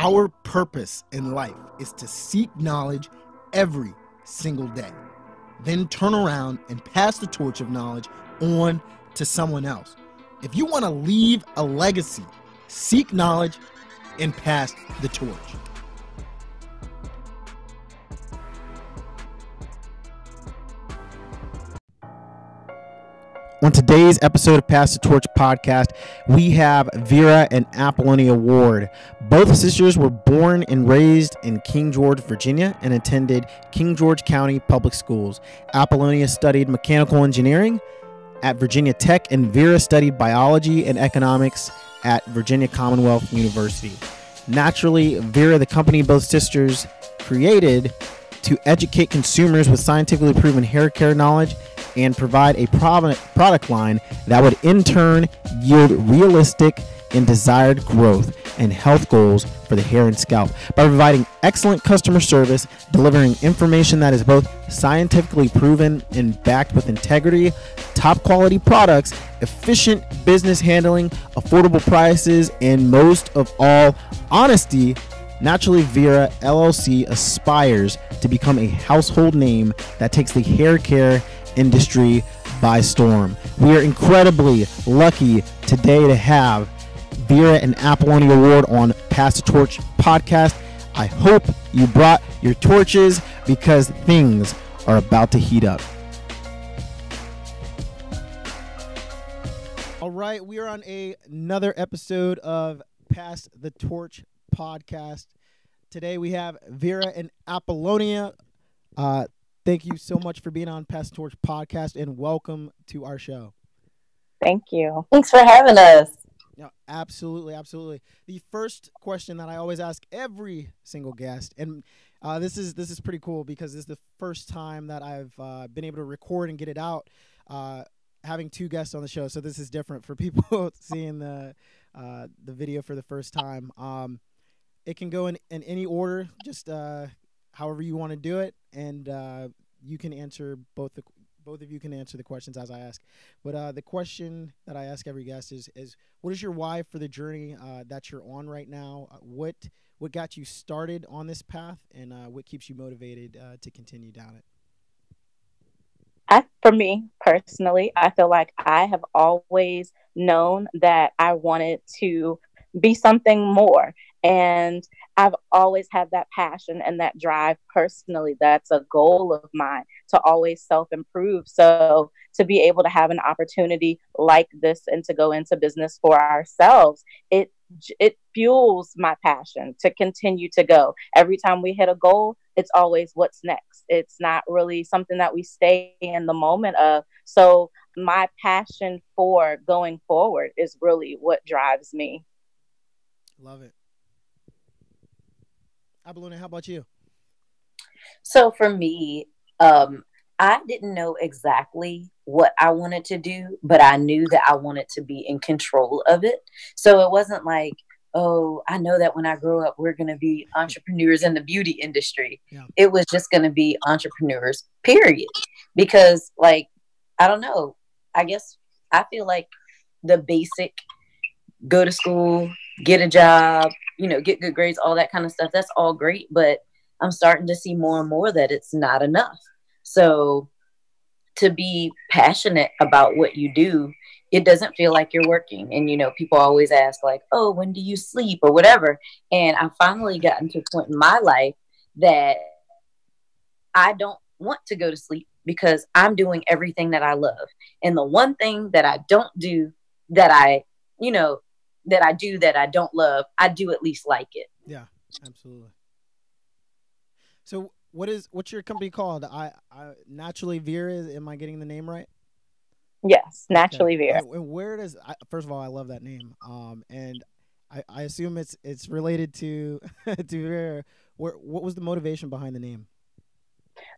Our purpose in life is to seek knowledge every single day, then turn around and pass the torch of knowledge on to someone else. If you want to leave a legacy, seek knowledge and pass the torch. On today's episode of Pass the Torch podcast, we have Vera and Apollonia Ward. Both sisters were born and raised in King George, Virginia, and attended King George County Public Schools. Apollonia studied mechanical engineering at Virginia Tech, and Vera studied biology and economics at Virginia Commonwealth University. Naturally, Vera, the company both sisters created to educate consumers with scientifically proven hair care knowledge and provide a product line that would in turn yield realistic and desired growth and health goals for the hair and scalp. By providing excellent customer service, delivering information that is both scientifically proven and backed with integrity, top quality products, efficient business handling, affordable prices, and most of all, honesty, Naturally, Vera LLC aspires to become a household name that takes the hair care industry by storm. We are incredibly lucky today to have Vera and Apollonia Ward on Pass the Torch podcast. I hope you brought your torches because things are about to heat up. All right, we are on another episode of Pass the Torch podcast. Today we have Vera and Apollonia. Thank you so much for being on Pass the Torch podcast and welcome to our show. Thank you. Thanks for having us. Yeah, absolutely, absolutely. The first question that I always ask every single guest, and this is pretty cool because this is the first time that I've been able to record and get it out, having two guests on the show. So this is different for people seeing the video for the first time. It can go in any order, just however you want to do it, and you can answer both of you can answer the questions as I ask. But the question that I ask every guest is what is your why for the journey that you're on right now? What got you started on this path, and what keeps you motivated to continue down it? For me personally, I feel like I have always known that I wanted to be something more. And I've always had that passion and that drive personally. That's a goal of mine, to always self-improve. So to be able to have an opportunity like this and to go into business for ourselves, it fuels my passion to continue to go. Every time we hit a goal, it's always what's next. It's not really something that we stay in the moment of. So my passion for going forward is really what drives me. Love it. Apollonia, how about you? So for me, I didn't know exactly what I wanted to do, but I knew that I wanted to be in control of it. So it wasn't like, oh, I know that when I grow up, we're going to be entrepreneurs in the beauty industry. Yeah. It was just going to be entrepreneurs, period. Because I don't know, I guess I feel like the basic, go to school, get a job, get good grades, all that kind of stuff. That's all great. But I'm starting to see more and more that it's not enough. So to be passionate about what you do, it doesn't feel like you're working. And, people always ask oh, when do you sleep or whatever? And I finally gotten to a point in my life that I don't want to go to sleep because I'm doing everything that I love. And the one thing that I don't do that I don't love, I do at least like it. Yeah, absolutely. So what's your company called? I Naturally Vera, am I getting the name right? Yes, Naturally okay. Vera. And where does first of all, I love that name. And I assume it's related to to Vera. What was the motivation behind the name?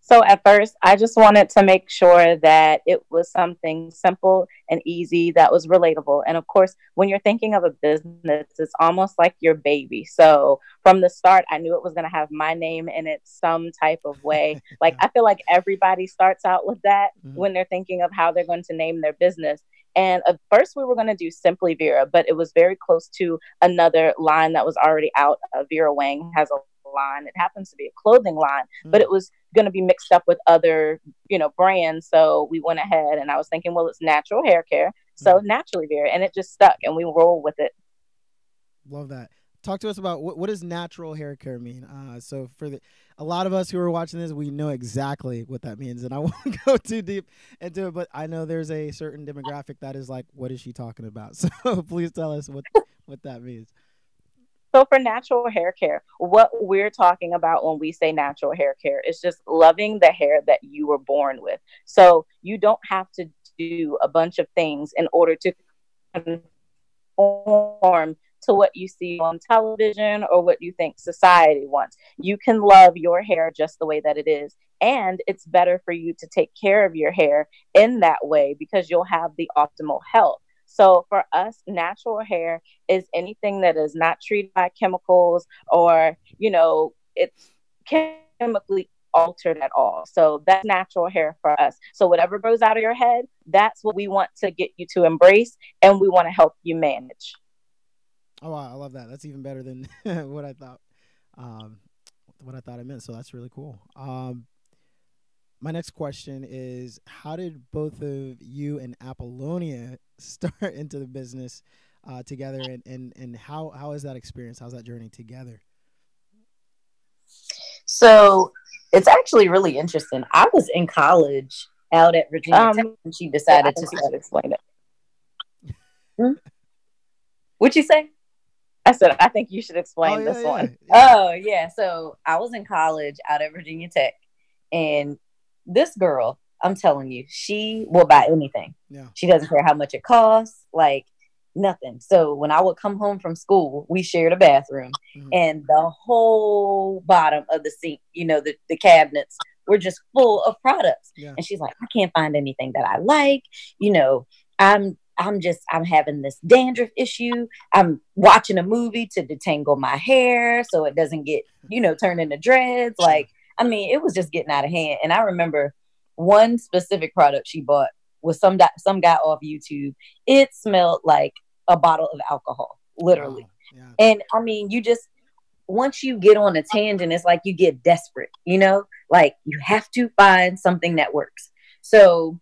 So at first, I just wanted to make sure that it was something simple and easy that was relatable. And of course, when you're thinking of a business, it's almost like your baby. So from the start, I knew it was going to have my name in it some type of way. Like, I feel like everybody starts out with that when they're thinking of how they're going to name their business. And at first, we were going to do simply Vera, but it was very close to another line that was already out. Vera Wang has a line. It happens to be a clothing line, but it was going to be mixed up with other, brands. So we went ahead, and I was thinking, well, it's natural hair care. So naturally Vera, and it just stuck, and we roll with it. Love that. Talk to us about what does natural hair care mean? So for a lot of us who are watching this, we know exactly what that means, and I won't go too deep into it, but I know there's a certain demographic that is like, what is she talking about? So please tell us what that means. So for natural hair care, what we're talking about when we say natural hair care is just loving the hair that you were born with. So you don't have to do a bunch of things in order to conform to what you see on television or what you think society wants. You can love your hair just the way that it is. And it's better for you to take care of your hair in that way because you'll have the optimal health. So for us, natural hair is anything that is not treated by chemicals or, it's chemically altered at all. So that's natural hair for us. So whatever grows out of your head, that's what we want to get you to embrace, and we want to help you manage. Oh, wow, I love that. That's even better than what I thought. I meant. So that's really cool. My next question is, how did both of you and Apollonia start into the business together, and how is that experience? How's that journey together? So it's actually really interesting. I was in college out at Virginia Tech when she decided to start. Explain it. What'd you say? I said, I think you should explain this one. Yeah. Oh, yeah. So I was in college out at Virginia Tech, and this girl, I'm telling you, she will buy anything. Yeah. She doesn't care how much it costs, like nothing. So when I would come home from school, we shared a bathroom, and the whole bottom of the sink, the cabinets were just full of products. Yeah. And she's like, I can't find anything that I like. I'm having this dandruff issue. I'm watching a movie to detangle my hair so it doesn't get, turned into dreads. Like, I mean, it was just getting out of hand. And I remember one specific product she bought was some guy off YouTube. It smelled like a bottle of alcohol, literally. Oh, yeah. And I mean, once you get on a tangent, it's like you get desperate, like you have to find something that works. So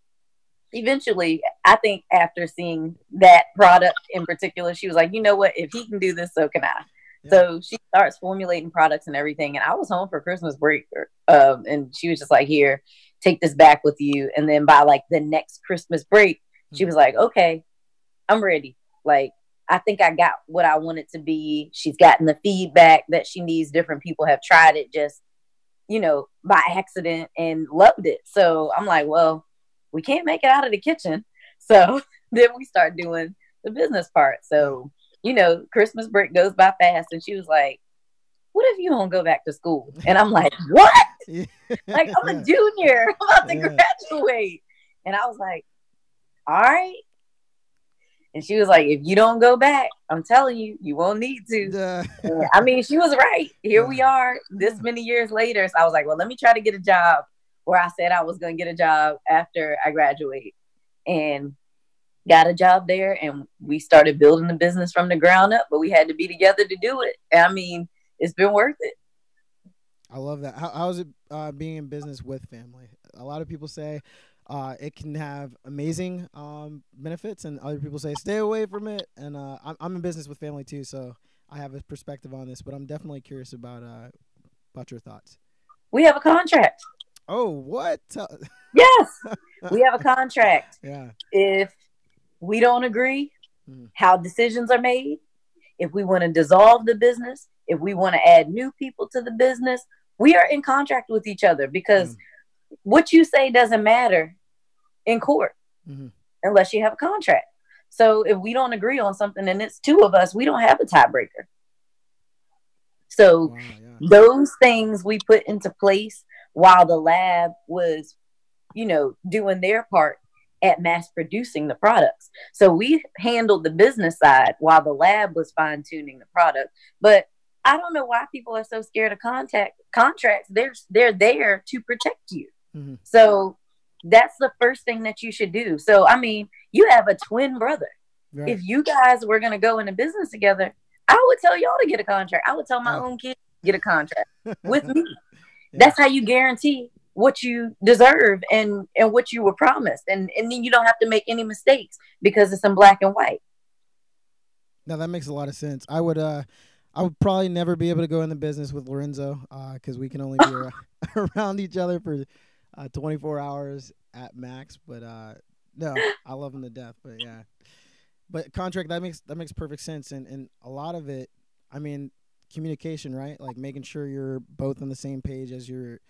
eventually, I think after seeing that product in particular, she was like, you know what, if he can do this, so can I. Yeah. So she starts formulating products and everything. And I was home for Christmas break. And she was just like, here, take this back with you. And then by like the next Christmas break, she was like, okay, I'm ready. Like, I think I got what I want it to be. She's gotten the feedback that she needs. Different people have tried it just, by accident and loved it. So I'm like, well, we can't make it out of the kitchen. So then we start doing the business part. So, Christmas break goes by fast. And she was like, what if you don't go back to school? And I'm like, what? Yeah. Like, I'm a junior. I'm about to graduate. And I was like, all right. And she was like, if you don't go back, I'm telling you, you won't need to. I mean, she was right. Here we are this many years later. So I was like, well, let me try to get a job where I said I was going to get a job after I graduate, and got a job there. And we started building the business from the ground up, but we had to be together to do it. And I mean, it's been worth it. I love that. How is it being in business with family? A lot of people say it can have amazing benefits, and other people say stay away from it. And I'm in business with family too, so I have a perspective on this, but I'm definitely curious about your thoughts. We have a contract. Oh, what? Yes, we have a contract. Yeah. If we don't agree how decisions are made, if we want to dissolve the business, if we want to add new people to the business, we are in contract with each other, because what you say doesn't matter in court unless you have a contract. So if we don't agree on something and it's two of us, we don't have a tiebreaker. So those things we put into place while the lab was, doing their part at mass producing the products. So we handled the business side while the lab was fine tuning the product. But I don't know why people are so scared of contracts. They're there to protect you. Mm-hmm. So that's the first thing that you should do. So, I mean, you have a twin brother. Right. If you guys were going to go into business together, I would tell y'all to get a contract. I would tell my own kids to get a contract with me. Yeah. That's how you guarantee what you deserve and what you were promised. And then you don't have to make any mistakes because it's in black and white. No, that makes a lot of sense. I would probably never be able to go in the business with Lorenzo because we can only be around each other for 24 hours at max. But no, I love him to death. But yeah, but contract, that makes perfect sense. And a lot of it, I mean, communication, right? Like making sure you're both on the same page as you're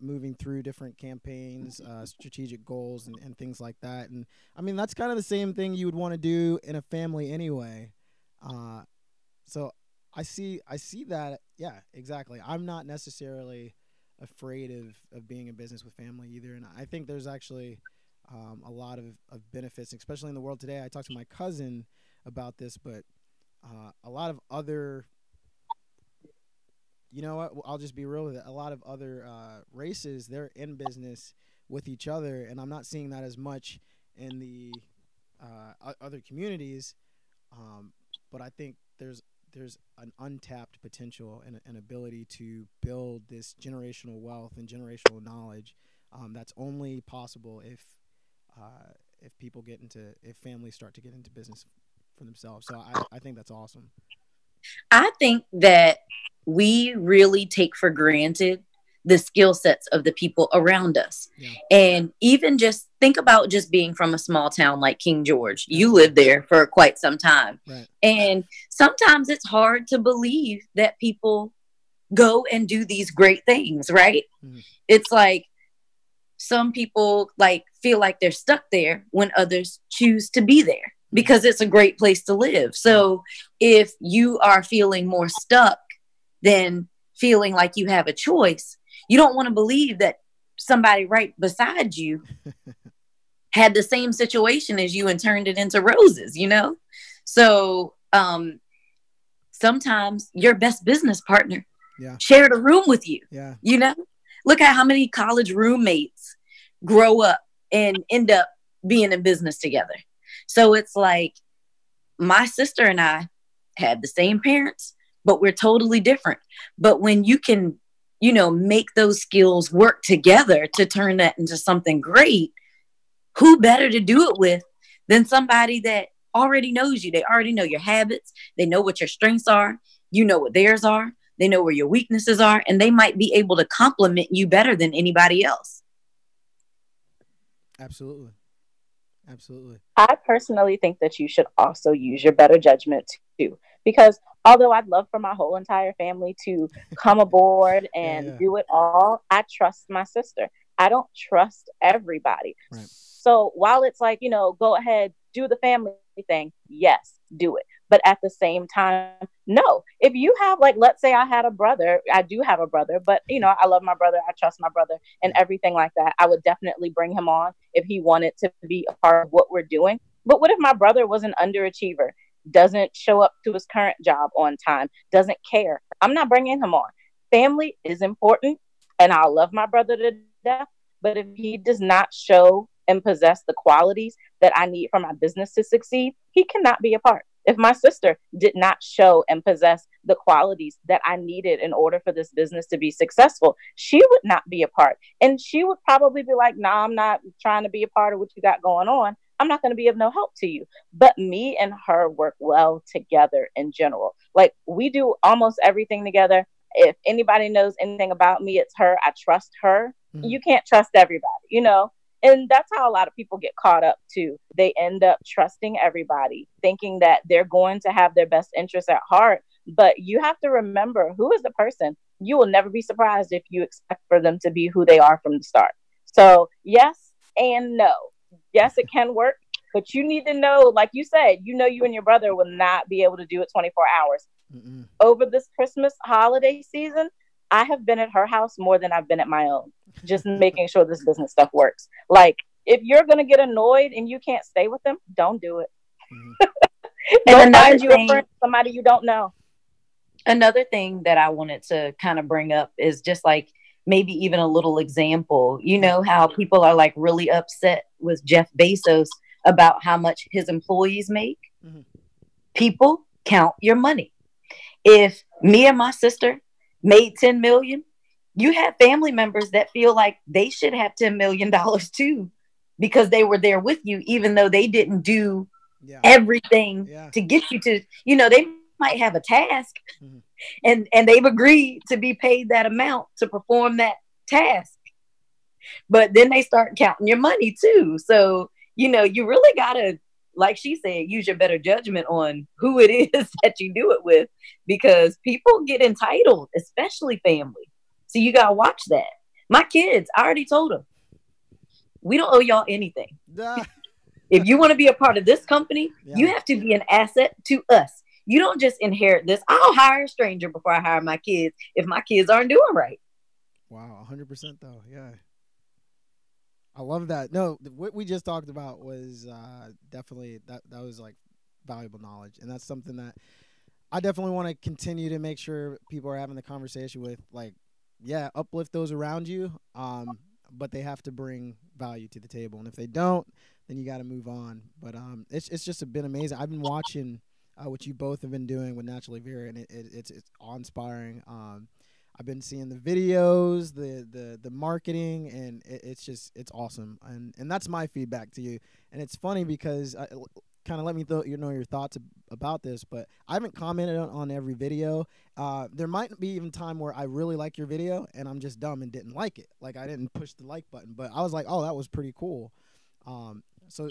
moving through different campaigns, strategic goals and things like that. And I mean, that's kind of the same thing you would want to do in a family anyway. So I see that. Yeah, exactly. I'm not necessarily afraid of being in business with family either. And I think there's actually a lot of benefits, especially in the world today. I talked to my cousin about this, but a lot of other, you know what, I'll just be real with it. A lot of other races, they're in business with each other, and I'm not seeing that as much in the other communities. But I think there's an untapped potential and an ability to build this generational wealth and generational knowledge that's only possible if families start to get into business for themselves. So I think that's awesome. I think that we really take for granted the skill sets of the people around us. Yeah. And even just think about just being from a small town like King George. You lived there for quite some time. Right. And sometimes it's hard to believe that people go and do these great things, right? Mm-hmm. It's like some people feel like they're stuck there when others choose to be there because it's a great place to live. So if you are feeling more stuck than feeling like you have a choice, you don't want to believe that somebody right beside you had the same situation as you and turned it into roses, So sometimes your best business partner shared a room with you, Look at how many college roommates grow up and end up being in business together. So it's like my sister and I had the same parents, but we're totally different. But when you can, make those skills work together to turn that into something great, who better to do it with than somebody that already knows you? They already know your habits. They know what your strengths are. You know what theirs are. They know where your weaknesses are, and they might be able to complement you better than anybody else. Absolutely. Absolutely. I personally think that you should also use your better judgment too, because although I'd love for my whole entire family to come aboard and do it all, I trust my sister. I don't trust everybody. Right. So while it's like, go ahead, do the family thing. Yes, do it. But at the same time, no. If you have, let's say I had a brother, I do have a brother, but, I love my brother. I trust my brother and everything like that. I would definitely bring him on if he wanted to be a part of what we're doing. But what if my brother was an underachiever, doesn't show up to his current job on time, doesn't care? I'm not bringing him on. Family is important, and I love my brother to death. But if he does not show and possess the qualities that I need for my business to succeed, he cannot be a part. If my sister did not show and possess the qualities that I needed in order for this business to be successful, she would not be a part. And she would probably be like, nah, I'm not trying to be a part of what you got going on. I'm not going to be of no help to you. But me and her work well together in general. We do almost everything together. If anybody knows anything about me, it's her. I trust her. Mm-hmm. You can't trust everybody, And that's how a lot of people get caught up too. They end up trusting everybody, thinking that they're going to have their best interests at heart. But you have to remember, who is the person? You will never be surprised if you expect for them to be who they are from the start. So yes and no. Yes, it can work, but you need to know, like you said, you and your brother will not be able to do it 24 hours. Mm-mm. Over this Christmas holiday season, I have been at her house more than I've been at my own, just making sure this business stuff works. Like, if you're going to get annoyed and you can't stay with them, don't do it. Don't find you a friend, somebody you don't know. Another thing that I wanted to kind of bring up is just like maybe even a little example. You know how people are like really upset with Jeff Bezos about how much his employees make? Mm-hmm. People, count your money. If me and my sister made 10 million, you have family members that feel like they should have $10 million too, because they were there with you, even though they didn't do everything to get you to, you know, they might have a task and they've agreed to be paid that amount to perform that task. But then they start counting your money too. So, you know, you really gotta, like she said, use your better judgment on who it is that you do it with, because people get entitled, especially family. So you gotta watch that. My kids, I already told them, we don't owe y'all anything. If you want to be a part of this company, you have to be an asset to us. You don't just inherit this. I'll hire a stranger before I hire my kids if my kids aren't doing right. Wow, 100% though. Yeah. I love that. No, what we just talked about was definitely that was like valuable knowledge. And that's something that I definitely want to continue to make sure people are having the conversation with, like, uplift those around you. But they have to bring value to the table. And if they don't, then you got to move on. But it's just been amazing. I've been watching what you both have been doing with Naturally Vera, and it's awe-inspiring. I've been seeing the videos, the marketing, and it's awesome. And that's my feedback to you. And it's funny because kind of let me know your thoughts about this, but I haven't commented on every video. There might be even time where I really like your video and I'm just dumb and didn't like it. Like, I didn't push the like button, but I was like, oh, that was pretty cool. So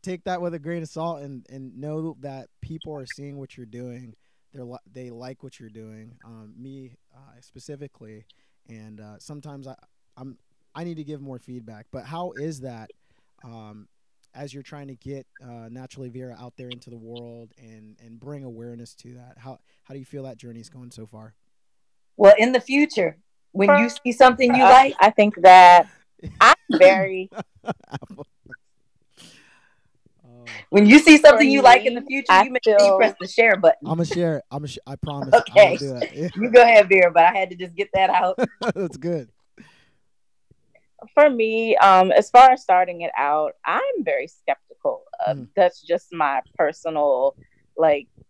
take that with a grain of salt and know that people are seeing what you're doing. They like what you're doing. Me specifically, and sometimes I need to give more feedback. But how is that? As you're trying to get Naturally Vera out there into the world and bring awareness to that, how do you feel that journey's going so far? Well, in the future, when you see something you like, I think that I'm very. When you see something you like in the future, you make sure you press the share button. I'm gonna share it. I promise. Okay, do it. You go ahead, Vera, but I had to just get that out. That's good. For me, as far as starting it out, I'm very skeptical. That's just my personal,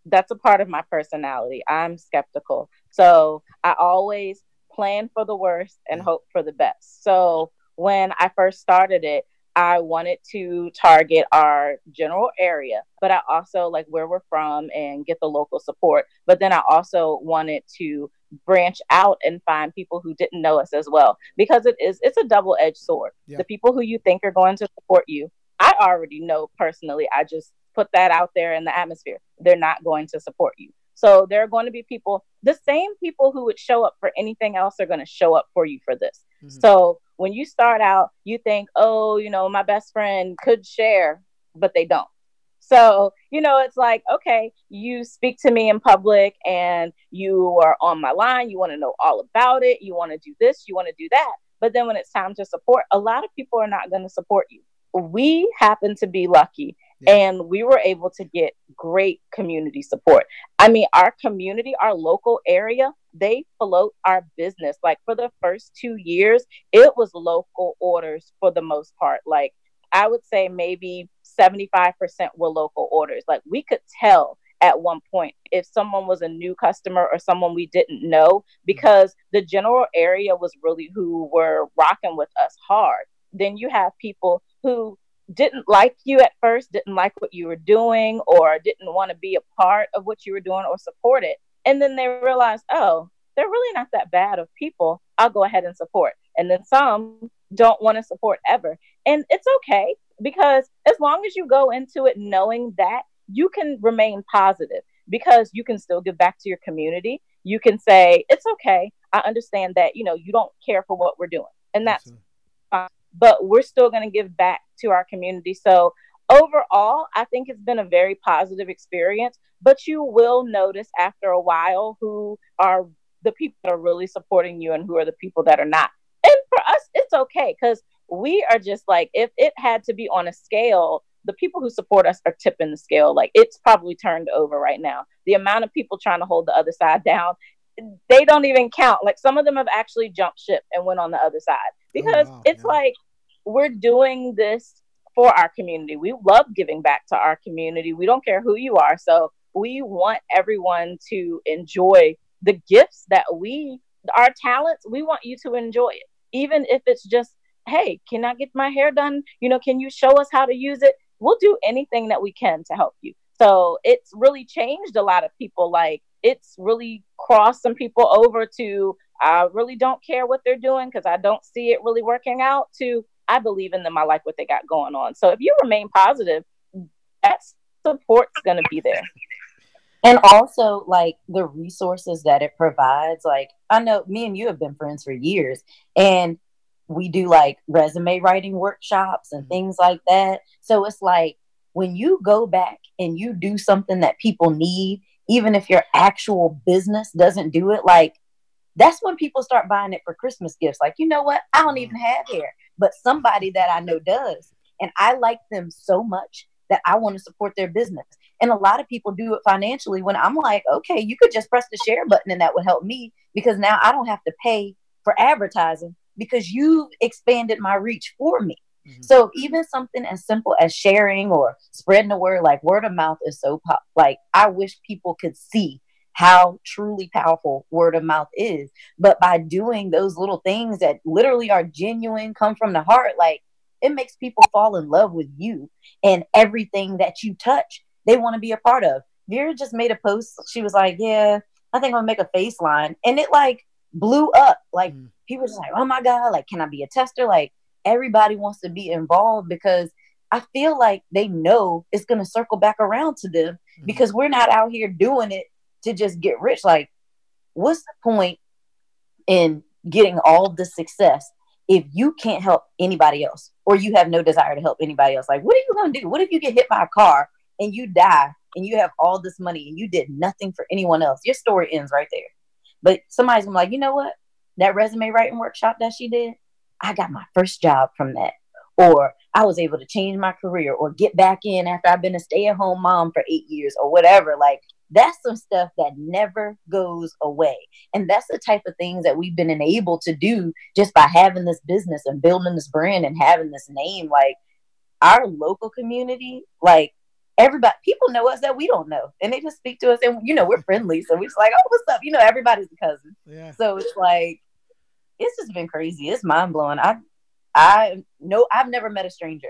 that's a part of my personality. I'm skeptical. So I always plan for the worst and hope for the best. So when I first started it, I wanted to target our general area, but I also like where we're from and get the local support. But then I also wanted to branch out and find people who didn't know us as well, because it's a double-edged sword. Yeah. The people who you think are going to support you, I already know personally. I just put that out there in the atmosphere. They're not going to support you. So there are going to be people, the same people who would show up for anything else are going to show up for you for this. Mm-hmm. So when you start out, you think, oh, my best friend could share, but they don't. So, it's like, okay, you speak to me in public and you are on my line. You want to know all about it. You want to do this, you want to do that. But then when it's time to support, a lot of people are not going to support you. We happen to be lucky. And we were able to get great community support. I mean, our community, our local area, they float our business. Like for the first 2 years, it was local orders for the most part. Like I would say maybe 75% were local orders. Like we could tell at one point if someone was a new customer or someone we didn't know, because the general area was really who were rocking with us hard. Then you have people who didn't like you at first, didn't like what you were doing, or didn't want to be a part of what you were doing or support it. And then they realized, oh, they're really not that bad of people. I'll go ahead and support. And then some don't want to support ever. And it's okay, because as long as you go into it knowing that, you can remain positive, because you can still give back to your community. You can say, it's okay. I understand that, you don't care for what we're doing. And that's fine. But we're still going to give back to our community. So overall, I think it's been a very positive experience, but you will notice after a while who are the people that are really supporting you and who are the people that are not. And for us, it's okay, because we are just like, if it had to be on a scale, the people who support us are tipping the scale. Like, it's probably turned over right now. The amount of people trying to hold the other side down, they don't even count. Like, some of them have actually jumped ship and went on the other side, because it's like, we're doing this for our community. We love giving back to our community. We don't care who you are. So we want everyone to enjoy the gifts that our talents, we want you to enjoy it. Even if it's just, hey, can I get my hair done? Can you show us how to use it? We'll do anything that we can to help you. So it's really changed a lot of people. Like, it's really crossed some people over to, I really don't care what they're doing because I don't see it really working out, to, I believe in them. I like what they got going on. So if you remain positive, that support's going to be there. And also, like, the resources that it provides. Like, I know me and you have been friends for years, and we do like resume writing workshops and things like that. So it's like, when you go back and you do something that people need, even if your actual business doesn't do it, like, that's when people start buying it for Christmas gifts. Like, you know what? I don't even have hair, but somebody that I know does. And I like them so much that I want to support their business. And a lot of people do it financially, when I'm like, okay, you could just press the share button and that would help me, because now I don't have to pay for advertising because you've expanded my reach for me. Mm-hmm. So even something as simple as sharing or spreading the word, like word of mouth is so like, I wish people could see how truly powerful word of mouth is. But by doing those little things that literally are genuine, come from the heart, like, it makes people fall in love with you and everything that you touch. They want to be a part of. Vera just made a post. She was like, yeah, I think I'm gonna make a face line. And it like blew up. Like, people were just like, oh my God, like, can I be a tester? Like, everybody wants to be involved, because I feel like they know it's going to circle back around to them, because we're not out here doing it to just get rich. Like, what's the point in getting all the success if you can't help anybody else, or you have no desire to help anybody else? Like, what are you going to do? What if you get hit by a car and you die and you have all this money and you did nothing for anyone else? Your story ends right there. But somebody's gonna be like, you know what? That resume writing workshop that she did, I got my first job from that. Or I was able to change my career or get back in after I've been a stay-at-home mom for 8 years or whatever. Like, that's some stuff that never goes away. And that's the type of things that we've been enabled to do just by having this business and building this brand and having this name. Like, our local community, like, everybody, people know us that we don't know, and they just speak to us, and we're friendly, so we're just like, oh, what's up? Everybody's a cousin. Yeah. So it's like, it's just been crazy. It's mind blowing. I know I've never met a stranger.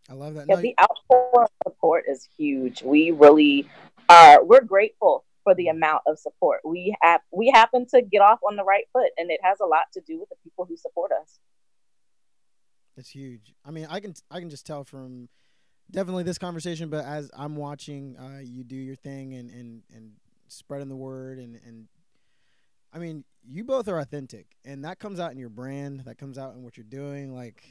I love that. Yeah, the outpour of support is huge. We really are. We're grateful for the amount of support we have. We happen to get off on the right foot, and it has a lot to do with the people who support us. It's huge. I mean, I can just tell from definitely this conversation, but as I'm watching you do your thing and spreading the word, and I mean, you both are authentic, and that comes out in your brand, that comes out in what you're doing. Like,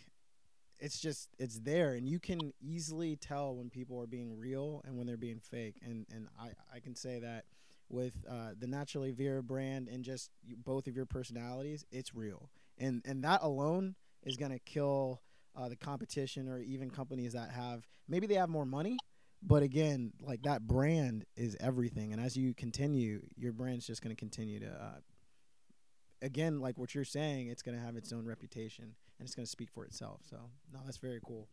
it's there, and you can easily tell when people are being real and when they're being fake. And I can say that with the Naturally Vera brand and just both of your personalities, it's real. And that alone is going to kill the competition, or even companies that maybe they have more money, but again, like, that brand is everything. And as you continue, your brand's just going to continue to, again, like what you're saying, it's going to have its own reputation and it's going to speak for itself. So no, that's very cool.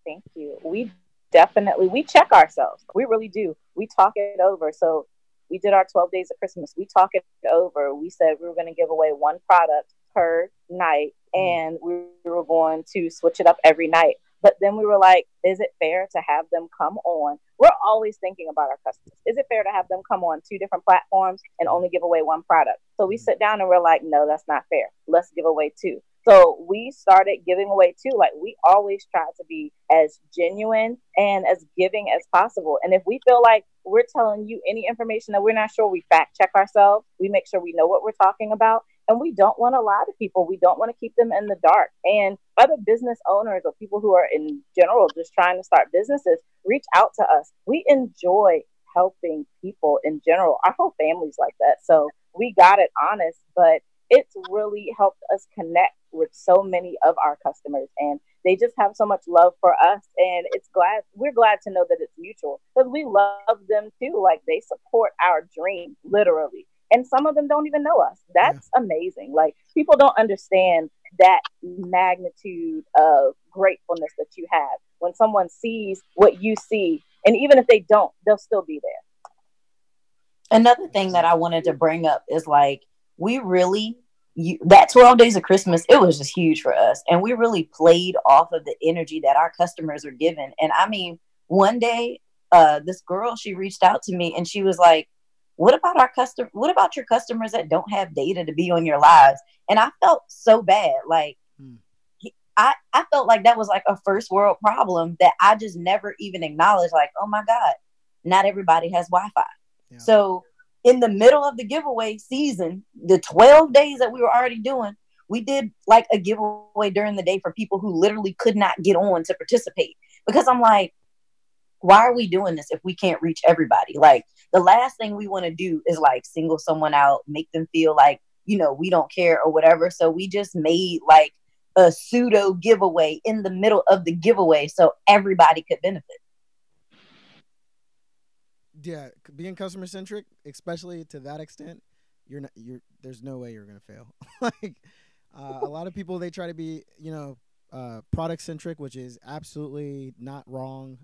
Thank you. We check ourselves. We really do. We talk it over. So we did our 12 days of Christmas. We talk it over. We said we were going to give away one product per night, and we were going to switch it up every night. But then we were like, is it fair to have them come on? We're always thinking about our customers. Is it fair to have them come on 2 different platforms and only give away one product? So we sit down and we're like, no, that's not fair. Let's give away 2. So we started giving away 2. Like, we always try to be as genuine and as giving as possible. And if we feel like we're telling you any information that we're not sure, we fact check ourselves. We make sure we know what we're talking about. And we don't want to lie to people. We don't want to keep them in the dark. And other business owners or people who are in general just trying to start businesses, reach out to us. We enjoy helping people in general. Our whole family's like that. So we got it honest, but it's really helped us connect with so many of our customers, and they just have so much love for us. And we're glad to know that it's mutual, because we love them too. Like, they support our dream, literally. And some of them don't even know us. That's amazing. Like, people don't understand that magnitude of gratefulness that you have when someone sees what you see. And even if they don't, they'll still be there. Another thing that I wanted to bring up is, like, that 12 days of Christmas, it was just huge for us. And we really played off of the energy that our customers are given. And I mean, one day, this girl, she reached out to me and she was like, what about your customers that don't have data to be on your lives? And I felt so bad. Like, I felt like that was like a first world problem that I just never even acknowledged. Like, oh my God, not everybody has Wi-Fi. Yeah. So in the middle of the giveaway season, the 12 days that we were already doing, we did like a giveaway during the day for people who literally could not get on to participate. Because I'm like, why are we doing this if we can't reach everybody? Like, the last thing we want to do is like single someone out, make them feel like, you know, we don't care or whatever. So we just made like a pseudo giveaway in the middle of the giveaway so everybody could benefit. Yeah, being customer centric, especially to that extent, there's no way you're gonna fail. Like, a lot of people, they try to be, you know, product centric, which is absolutely not wrong.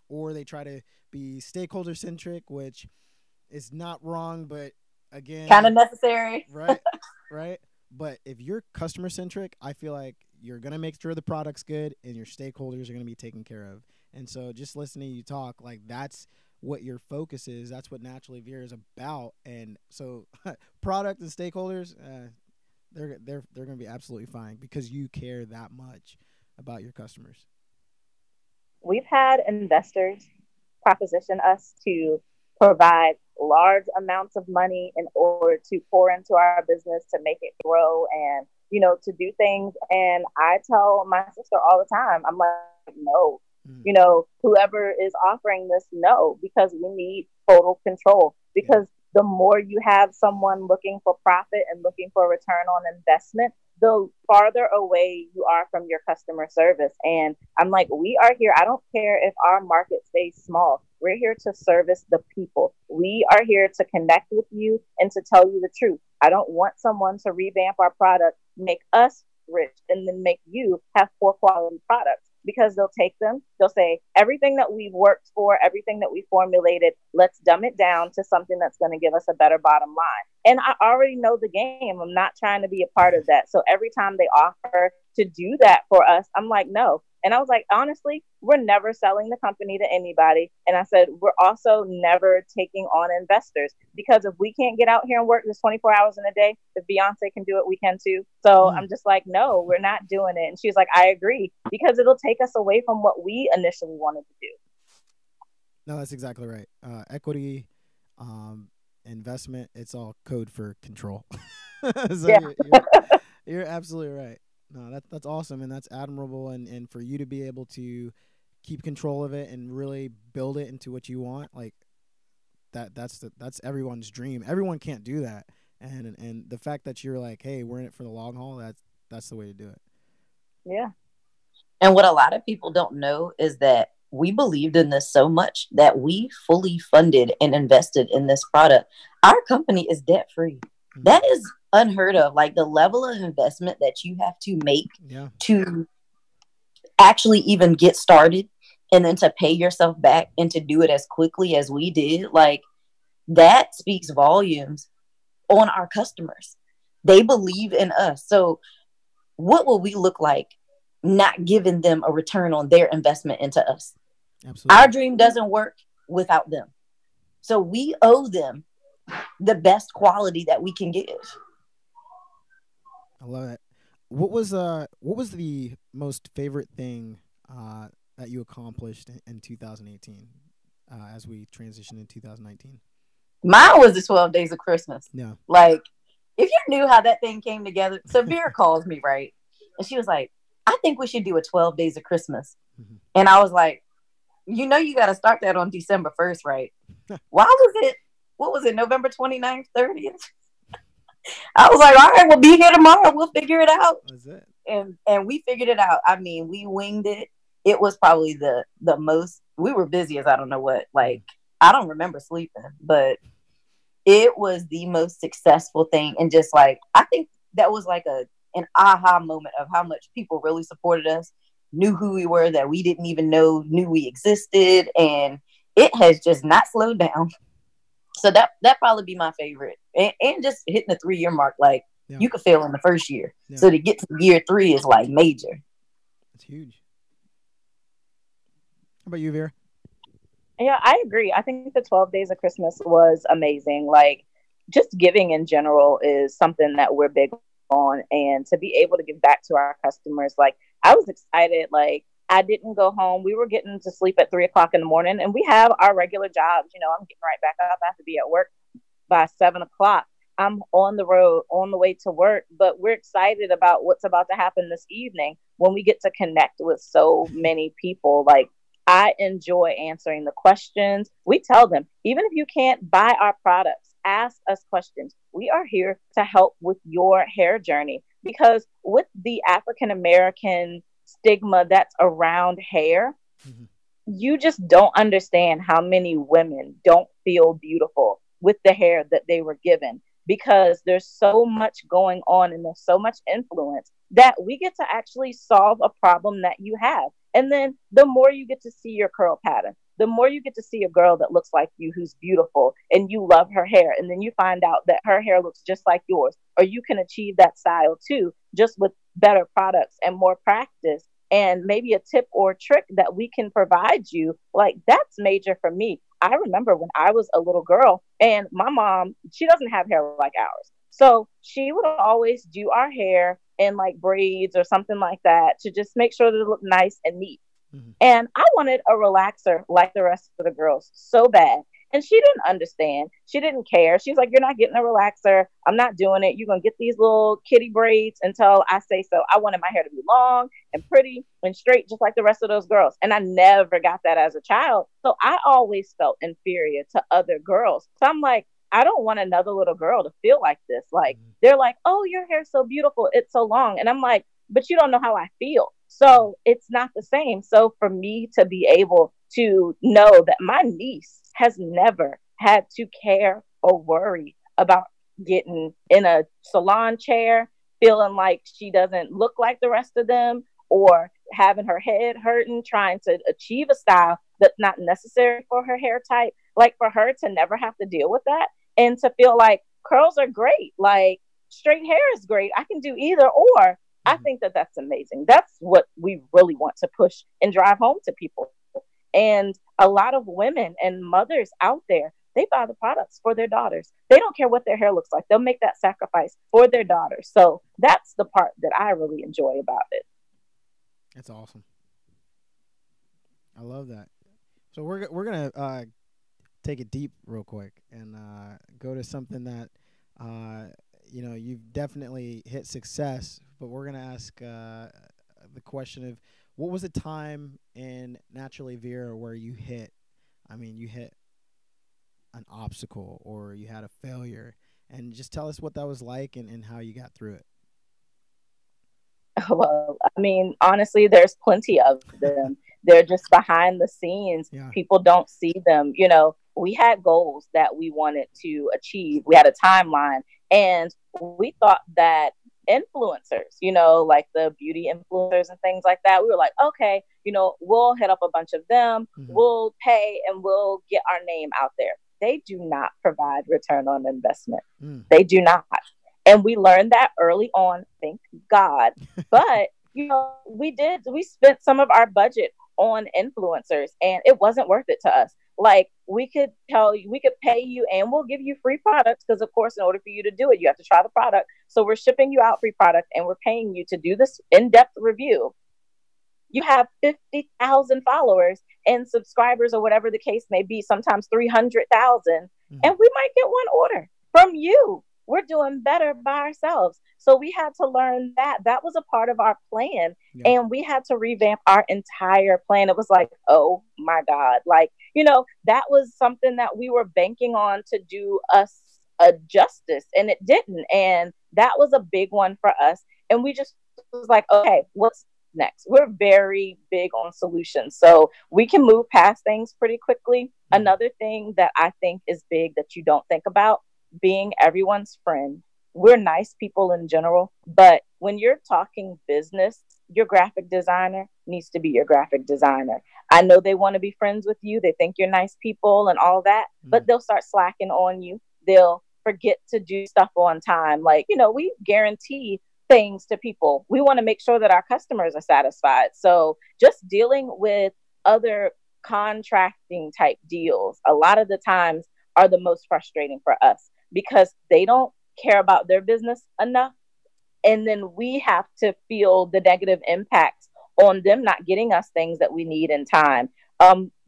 Or they try to be stakeholder centric, which is not wrong, but again, kind of necessary. Right. But if you're customer centric, I feel like you're gonna make sure the product's good and your stakeholders are gonna be taken care of. And so, just listening to you talk, like, that's what your focus is. That's what Naturally Vera is about. And so, product and stakeholders, they're going to be absolutely fine because you care that much about your customers. We've had investors proposition us to provide large amounts of money in order to pour into our business, to make it grow, and, you know, to do things. And I tell my sister all the time, I'm like, no. You know, whoever is offering this, no, because we need total control. Because the more you have someone looking for profit and looking for return on investment, the farther away you are from your customer service. And I'm like, we are here. I don't care if our market stays small. We're here to service the people. We are here to connect with you and to tell you the truth. I don't want someone to revamp our product, make us rich, and then make you have poor quality products. Because they'll take them, they'll say, everything that we've worked for, everything that we formulated, let's dumb it down to something that's going to give us a better bottom line. And I already know the game. I'm not trying to be a part of that. So every time they offer to do that for us, I'm like, no. And I was like, honestly, we're never selling the company to anybody. And I said, we're also never taking on investors, because if we can't get out here and work this 24 hours in a day, if Beyonce can do it, we can too. So I'm just like, no, we're not doing it. And she was like, I agree, because it'll take us away from what we initially wanted to do. No, that's exactly right. Equity, investment, it's all code for control. So yeah. you're absolutely right. No, that's awesome, and that's admirable, and for you to be able to keep control of it and really build it into what you want, like that's everyone's dream. Everyone can't do that, and the fact that you're like, hey, we're in it for the long haul, that's the way to do it. Yeah. And what a lot of people don't know is that we believed in this so much that we fully funded and invested in this product. Our company is debt free. Mm-hmm. That is unheard of. Like, the level of investment that you have to make to actually even get started, and then to pay yourself back and to do it as quickly as we did, like, that speaks volumes on our customers. They believe in us. So what will we look like not giving them a return on their investment into us? Absolutely. Our dream doesn't work without them. So we owe them the best quality that we can give. I love it. What was the most favorite thing that you accomplished in 2018 as we transition in 2019? Mine was the 12 days of Christmas. Yeah. Like, if you knew how that thing came together. So Vera calls me, right? And she was like, I think we should do a 12 days of Christmas. Mm-hmm. And I was like, you know, you got to start that on December 1st, right? Why was it, what was it, November 29th, 30th? I was like, all right, we'll be here tomorrow. We'll figure it out. That's it. And we figured it out. I mean, we winged it. It was probably the most, we were busy as I don't know what. Like, I don't remember sleeping, but it was the most successful thing. And just like, I think that was like an aha moment of how much people really supported us, knew who we were, that we didn't even know knew we existed. And it has just not slowed down. So that probably be my favorite. And just hitting the 3-year mark, like, you could fail in the first year. Yeah. So to get to year 3 is like major. It's huge. How about you, Vera? Yeah, I agree. I think the 12 days of Christmas was amazing. Like, just giving in general is something that we're big on. And to be able to give back to our customers, like, I was excited. Like, I didn't go home. We were getting to sleep at 3:00 in the morning, and we have our regular jobs. You know, I'm getting right back up. I have to be at work by 7:00. I'm on the road, on the way to work, but we're excited about what's about to happen this evening when we get to connect with so many people. Like, I enjoy answering the questions. We tell them, even if you can't buy our products, ask us questions. We are here to help with your hair journey, because with the African American stigma that's around hair, you just don't understand how many women don't feel beautiful with the hair that they were given, because there's so much going on and there's so much influence that we get to actually solve a problem that you have. And then the more you get to see your curl pattern, the more you get to see a girl that looks like you, who's beautiful, and you love her hair. And then you find out that her hair looks just like yours, or you can achieve that style too, just with better products and more practice, and maybe a tip or trick that we can provide you. Like, that's major for me. I remember when I was a little girl, and my mom, she doesn't have hair like ours. So she would always do our hair in like braids or something like that to just make sure that it looked nice and neat. And I wanted a relaxer like the rest of the girls so bad. And she didn't understand. She didn't care. She's like, you're not getting a relaxer. I'm not doing it. You're going to get these little kitty braids until I say so. I wanted my hair to be long and pretty and straight, just like the rest of those girls. And I never got that as a child. So I always felt inferior to other girls. So I'm like, I don't want another little girl to feel like this. Like, they're like, oh, your hair's so beautiful. It's so long. And I'm like, but you don't know how I feel. So it's not the same. So for me to be able to know that my niece has never had to care or worry about getting in a salon chair, feeling like she doesn't look like the rest of them, or having her head hurting, trying to achieve a style that's not necessary for her hair type. Like, for her to never have to deal with that, and to feel like curls are great, like straight hair is great, I can do either or. I think that that's amazing. That's what we really want to push and drive home to people. And a lot of women and mothers out there, they buy the products for their daughters. They don't care what their hair looks like. They'll make that sacrifice for their daughters. So that's the part that I really enjoy about it. That's awesome. I love that. So we're gonna take it deep real quick and go to something that you've definitely hit success, but we're gonna ask the question of, what was a time in Naturally Vera where you hit an obstacle, or you had a failure, and just tell us what that was like and how you got through it. Well, I mean, honestly, there's plenty of them. They're just behind the scenes. Yeah. People don't see them. You know, we had goals that we wanted to achieve. We had a timeline, and we thought that influencers, like the beauty influencers and things like that, we were like, okay, we'll hit up a bunch of them, we'll pay, and we'll get our name out there. They do not provide return on investment. They do not. And we learned that early on, thank God. But, we spent some of our budget on influencers, and it wasn't worth it to us. Like, we could pay you and we'll give you free products, because of course, in order for you to do it, you have to try the product. So we're shipping you out free product, and we're paying you to do this in-depth review. You have 50,000 followers and subscribers, or whatever the case may be, sometimes 300,000, and we might get one order from you. we're doing better by ourselves. So we had to learn that. That was a part of our plan. Yeah. And we had to revamp our entire plan. It was like, oh my God. Like, that was something that we were banking on to do us a justice, and it didn't. And that was a big one for us. And we just was like, okay, what's next? We're very big on solutions, so we can move past things pretty quickly. Another thing that I think is big that you don't think about, being everyone's friend. We're nice people in general, but when you're talking business, your graphic designer needs to be your graphic designer. I know they want to be friends with you. They think you're nice people and all that, but they'll start slacking on you. They'll forget to do stuff on time. Like, we guarantee things to people. We want to make sure that our customers are satisfied. So just dealing with other contracting type deals a lot of the times are the most frustrating for us, because they don't care about their business enough. And then we have to feel the negative impacts on them not getting us things that we need in time.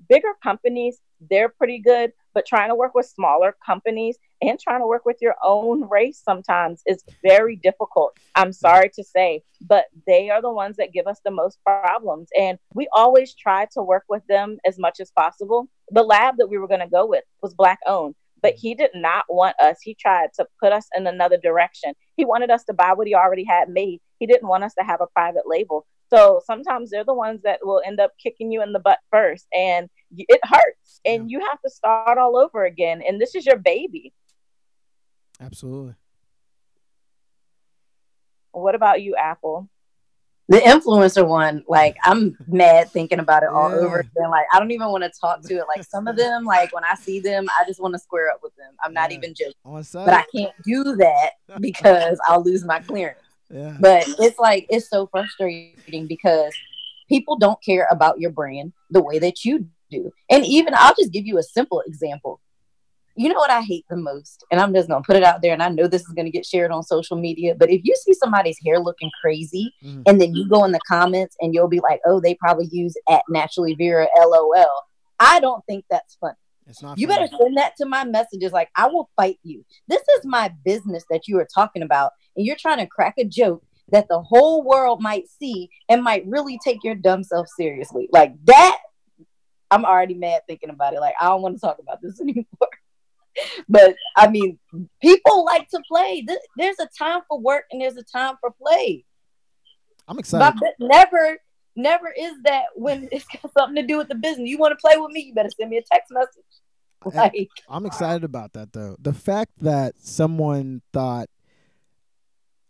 Bigger companies, they're pretty good, but trying to work with smaller companies and trying to work with your own race sometimes is very difficult. I'm sorry to say, but they are the ones that give us the most problems. And we always try to work with them as much as possible. The lab that we were going to go with was Black owned, but he did not want us. He tried to put us in another direction. He wanted us to buy what he already had made. He didn't want us to have a private label. So sometimes they're the ones that will end up kicking you in the butt first, and it hurts, and you have to start all over again. And this is your baby. Absolutely. What about you, Apple? The influencer one, like, I'm mad thinking about it all over again. Like, I don't even want to talk to it. Like, some of them, like, when I see them, I just want to square up with them. I'm not even joking. But I can't do that because I'll lose my clearance. Yeah. But it's like, it's so frustrating because people don't care about your brand the way that you do. And even, I'll just give you a simple example. You know what I hate the most? And I'm just going to put it out there, and I know this is going to get shared on social media, but if you see somebody's hair looking crazy, and then you go in the comments and you'll be like, oh, they probably use @naturallyvira, LOL. I don't think that's funny. It's not you funny. better send that to my messages. Like, I will fight you. This is my business that you are talking about, and you're trying to crack a joke that the whole world might see and might really take your dumb self seriously. Like that, I'm already mad thinking about it. Like, I don't want to talk about this anymore. But I mean, people like to play. There's a time for work and there's a time for play. I'm excited. But never is that when it's got something to do with the business. You want to play with me? You better send me a text message. Like, I'm excited about that, though. The fact that someone thought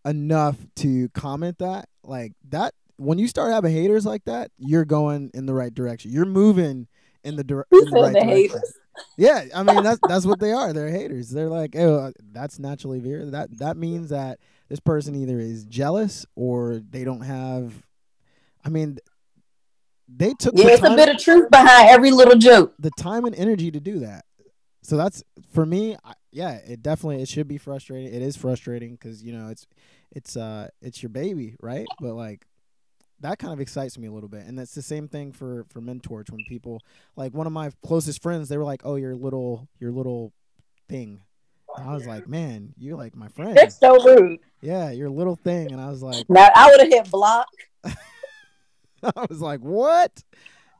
enough to comment that, like that, when you start having haters like that, you're going in the right direction. You're moving in the right direction. Haters? Yeah, I mean that's what they are. They're haters. They're like, oh, that's naturally Vera. That means that this person either is jealous or they don't have. I mean, they took it's a bit of truth behind every little joke. The time and energy to do that. So that's for me. It should be frustrating. It is frustrating because it's your baby, right? But like, that kind of excites me a little bit. And that's the same thing for Mentorch. When people, like one of my closest friends, they were like, oh, your little thing. And I was like, man, you're like my friend. That's so rude. Yeah, your little thing. And I was like, now I would have hit block. I was like, what?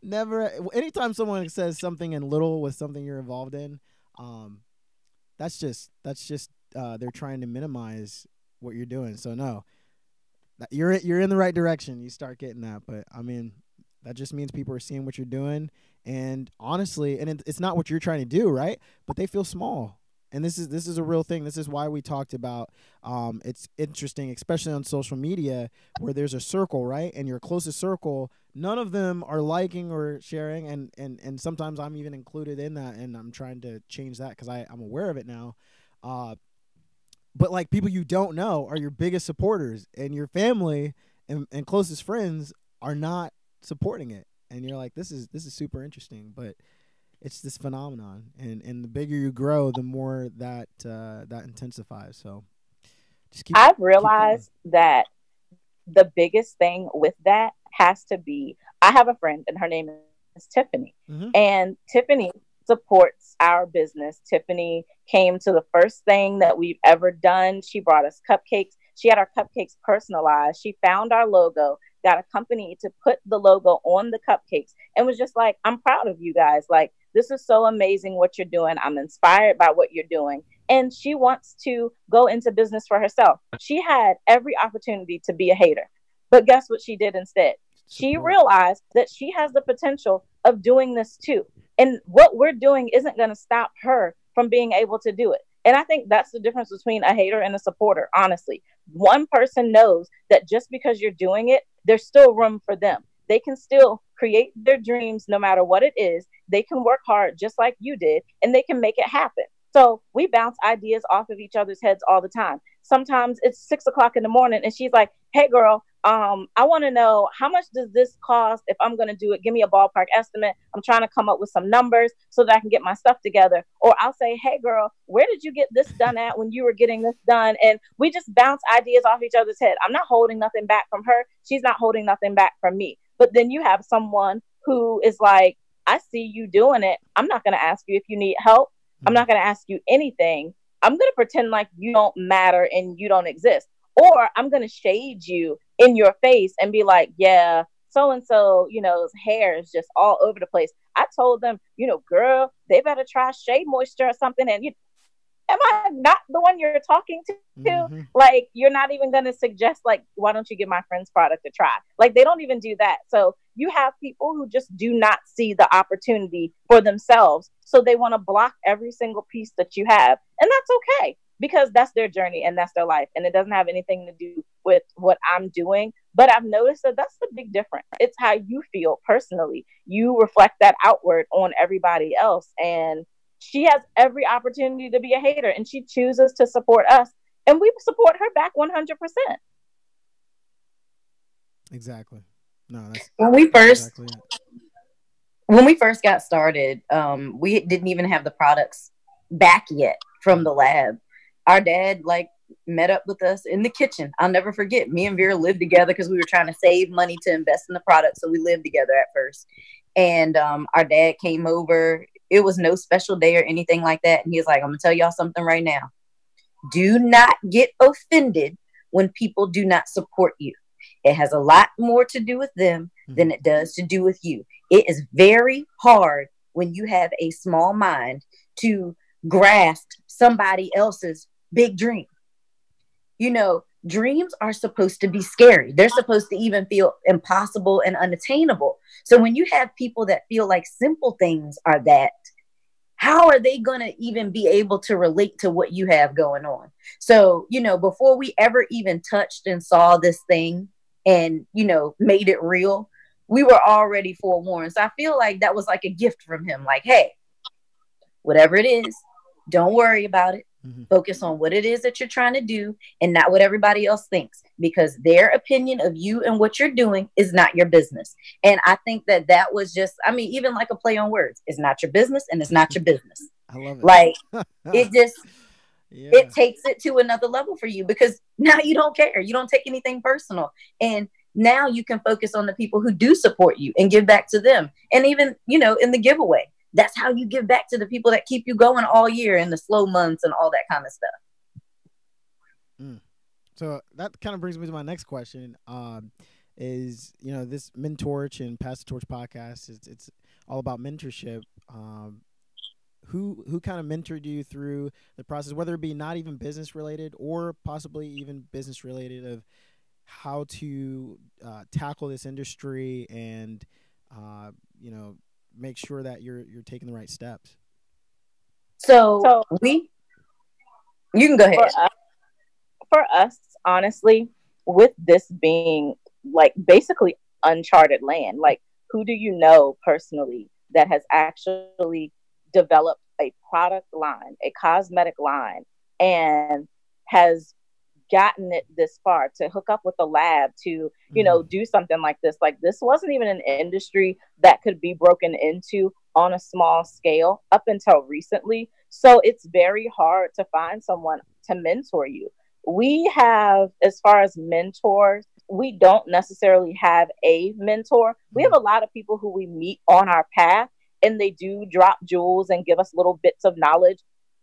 Never. Anytime someone says something in little with something you're involved in, that's just they're trying to minimize what you're doing. So no. You're in the right direction. You start getting that, but I mean, that just means people are seeing what you're doing, and honestly, and it's not what you're trying to do, right? But they feel small, and this is a real thing. This is why we talked about. It's interesting, especially on social media, where there's a circle, right? And your closest circle, none of them are liking or sharing, and sometimes I'm even included in that, and I'm trying to change that because I'm aware of it now. But like people you don't know are your biggest supporters, and your family and closest friends are not supporting it. And you're like, this is super interesting, but it's this phenomenon. And the bigger you grow, the more that intensifies. So just I've realized that the biggest thing with that has to be, I have a friend and her name is Tiffany. And Tiffany supports our business. Tiffany came to the first thing that we've ever done. She brought us cupcakes. She had our cupcakes personalized. She found our logo, got a company to put the logo on the cupcakes, and was just like, I'm proud of you guys. Like, this is so amazing what you're doing. I'm inspired by what you're doing. And she wants to go into business for herself. She had every opportunity to be a hater. But guess what she did instead? She realized that she has the potential of doing this too. And what we're doing isn't going to stop her from being able to do it. And I think that's the difference between a hater and a supporter, honestly. One person knows that just because you're doing it, there's still room for them. They can still create their dreams no matter what it is. They can work hard just like you did, and they can make it happen. So we bounce ideas off of each other's heads all the time. Sometimes it's 6 o'clock in the morning and she's like, hey girl, I want to know, how much does this cost if I'm going to do it? Give me a ballpark estimate. I'm trying to come up with some numbers so that I can get my stuff together. Or I'll say, hey girl, where did you get this done at when you were getting this done? And we just bounce ideas off each other's head. I'm not holding nothing back from her. She's not holding nothing back from me. But then you have someone who is like, I see you doing it. I'm not going to ask you if you need help. I'm not going to ask you anything. I'm going to pretend like you don't matter and you don't exist. Or I'm going to shade you in your face and be like, yeah, so-and-so, his hair is just all over the place. I told them, girl, they better try shea moisture or something. And am I not the one you're talking to? Mm-hmm. Like, you're not even going to suggest, like, why don't you give my friend's product a try? Like, they don't even do that. So you have people who just do not see the opportunity for themselves. So they want to block every single piece that you have. And that's okay, because that's their journey and that's their life. And it doesn't have anything to do with what I'm doing. But I've noticed that that's the big difference. It's how you feel personally. You reflect that outward on everybody else. And she has every opportunity to be a hater, and she chooses to support us, and we support her back 100%. Exactly. No, that's when we first got started, we didn't even have the products back yet from the lab. Our dad met up with us in the kitchen. I'll never forget. Me and Vera lived together because we were trying to save money to invest in the product. So we lived together at first, and our dad came over. It was no special day or anything like that. And he was like, I'm going to tell y'all something right now. Do not get offended when people do not support you. It has a lot more to do with them than it does to do with you. It is very hard when you have a small mind to grasp somebody else's big dream. Dreams are supposed to be scary. They're supposed to even feel impossible and unattainable. So when you have people that feel like simple things are that, how are they going to even be able to relate to what you have going on? So, before we ever even touched and saw this thing and, made it real, we were already forewarned. So I feel like that was like a gift from him. Like, hey, whatever it is, don't worry about it. Focus on what it is that you're trying to do and not what everybody else thinks, because their opinion of you and what you're doing is not your business. And I think that was just, even like a play on words. It's not your business and it's not your business. I love it. Like, it just, it takes it to another level for you, because now you don't care. You don't take anything personal. And now you can focus on the people who do support you and give back to them. And even, in the giveaway. That's how you give back to the people that keep you going all year in the slow months and all that kind of stuff. So that kind of brings me to my next question. Is this Mentorch and Pass the Torch podcast? It's all about mentorship. Who kind of mentored you through the process, whether it be not even business related or possibly even business related, of how to tackle this industry and make sure that you're taking the right steps? So you can go ahead. For us, honestly, with this being like basically uncharted land, like, who do you know personally that has actually developed a product line, a cosmetic line, and has gotten it this far to hook up with the lab to, do something like this? Like, this wasn't even an industry that could be broken into on a small scale up until recently. So it's very hard to find someone to mentor you. We have, as far as mentors, we don't necessarily have a mentor. We have a lot of people who we meet on our path, and they do drop jewels and give us little bits of knowledge.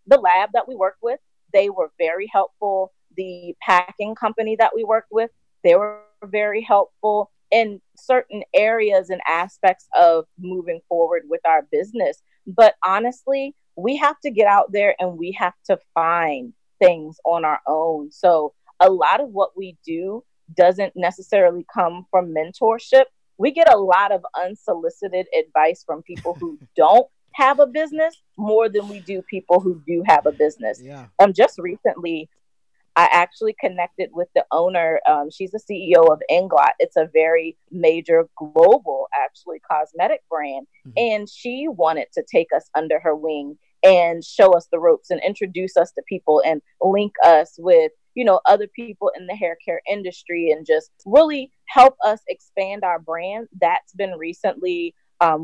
The lab that we worked with, they were very helpful. The packing company that we worked with, they were very helpful in certain areas and aspects of moving forward with our business. But honestly, we have to get out there and we have to find things on our own. So a lot of what we do doesn't necessarily come from mentorship. We get a lot of unsolicited advice from people who don't have a business more than we do people who do have a business. Yeah. Just recently, I actually connected with the owner. She's the CEO of Inglot. It's a very major global, actually, cosmetic brand. Mm-hmm. And she wanted to take us under her wing and show us the ropes and introduce us to people and link us with, you know, other people in the hair care industry and just really help us expand our brand. That's been recently.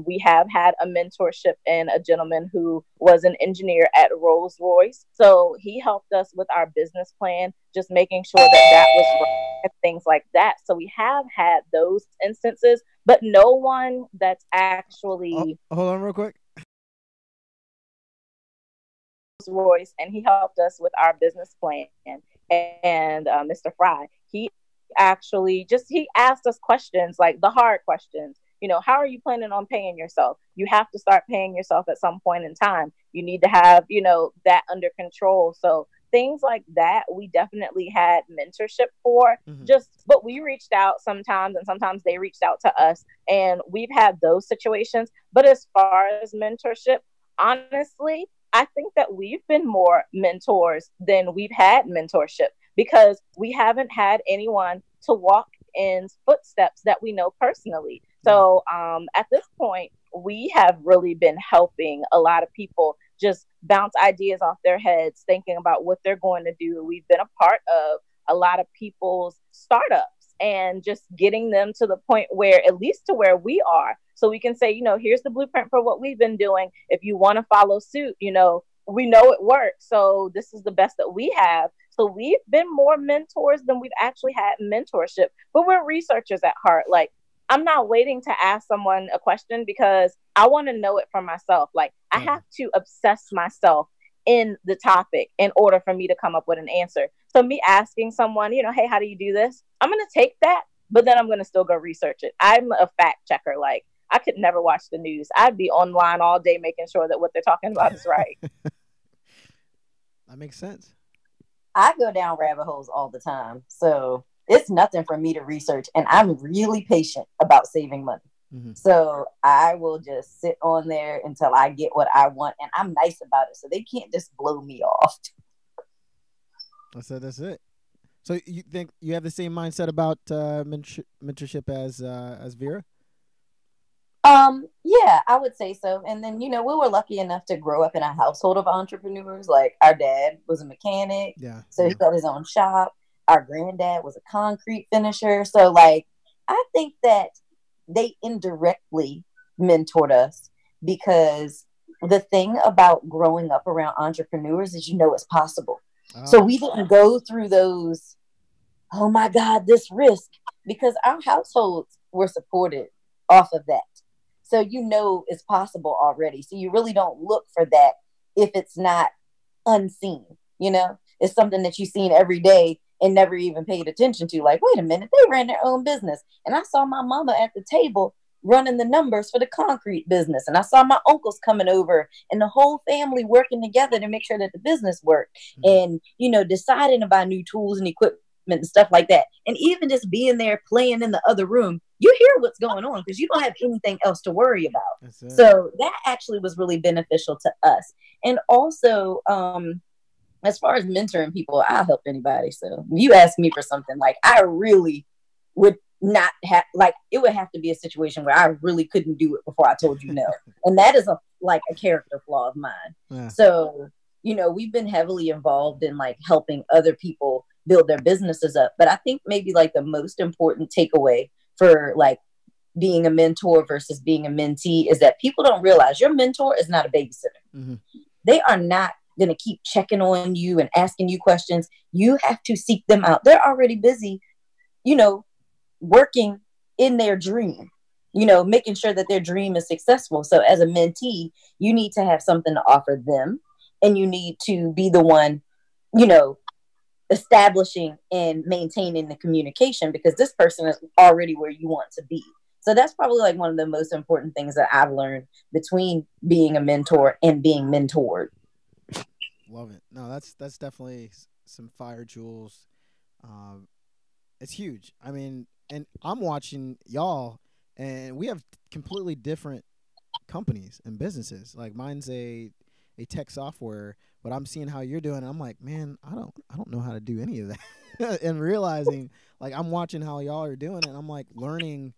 We have had a mentorship in a gentleman who was an engineer at Rolls-Royce. So he helped us with our business plan, just making sure that was right and things like that. So we have had those instances, but no one that's actually... Hold on real quick. Rolls-Royce, and he helped us with our business plan. And Mr. Fry, he actually he asked us questions, like the hard questions. You know, how are you planning on paying yourself? You have to start paying yourself at some point in time. You need to have, you know, that under control. So things like that, we definitely had mentorship for. Mm-hmm. But we reached out sometimes, and sometimes they reached out to us, and we've had those situations. But as far as mentorship, honestly, I think that we've been more mentors than we've had mentorship, because we haven't had anyone to walk in footsteps that we know personally. So at this point, we have really been helping a lot of people just bounce ideas off their heads, thinking about what they're going to do. We've been a part of a lot of people's startups and just getting them to the point where, at least to where we are, so we can say, you know, here's the blueprint for what we've been doing. If you want to follow suit, you know, we know it works. So this is the best that we have. So we've been more mentors than we've actually had mentorship, but we're researchers at heart. Like, I'm not waiting to ask someone a question because I want to know it for myself. Like, I have to obsess myself in the topic in order for me to come up with an answer. So me asking someone, you know, hey, how do you do this? I'm going to take that, but then I'm going to still go research it. I'm a fact checker. Like, I could never watch the news. I'd be online all day making sure that what they're talking about is right. That makes sense. I go down rabbit holes all the time. So it's nothing for me to research. And I'm really patient about saving money. Mm-hmm. So I will just sit on there until I get what I want. And I'm nice about it. So they can't just blow me off. That's it. So you think you have the same mindset about mentorship as Vera? Yeah, I would say so. And then, you know, we were lucky enough to grow up in a household of entrepreneurs. Like, our dad was a mechanic. Yeah. So he got his own shop. Our granddad was a concrete finisher. So, like, I think that they indirectly mentored us, because the thing about growing up around entrepreneurs is, you know, it's possible. Oh. So we didn't go through those, oh my God, this risk, because our households were supported off of that. So, you know, it's possible already. So you really don't look for that if it's not unseen, you know, it's something that you've seen every day and never even paid attention to. Like, wait a minute, they ran their own business. And I saw my mama at the table running the numbers for the concrete business. And I saw my uncles coming over and the whole family working together to make sure that the business worked. Mm-hmm. And, you know, deciding to buy new tools and equipment and stuff like that. And even just being there playing in the other room, you hear what's going on because you don't have anything else to worry about. So that actually was really beneficial to us. And also, as far as mentoring people, I'll help anybody. So if you ask me for something, like, I really would not have, like, it would have to be a situation where I really couldn't do it before I told you no. And that is a character flaw of mine. Yeah. So, you know, we've been heavily involved in like helping other people build their businesses up. But I think maybe like the most important takeaway for like being a mentor versus being a mentee is that people don't realize your mentor is not a babysitter. Mm-hmm. They are not going to keep checking on you and asking you questions. You have to seek them out. They're already busy, you know, working in their dream. making sure that their dream is successful. So as a mentee, you need to have something to offer them, and you need to be the one, establishing and maintaining the communication, because this person is already where you want to be. So that's probably like one of the most important things that I've learned between being a mentor and being mentored. Love it. No, that's definitely some fire jewels. It's huge. I mean, and I'm watching y'all, and we have completely different companies and businesses. Like mine's a tech software, but I'm seeing how you're doing. And I'm like, man, I don't know how to do any of that. And realizing, like, I'm watching how y'all are doing it, and I'm like learning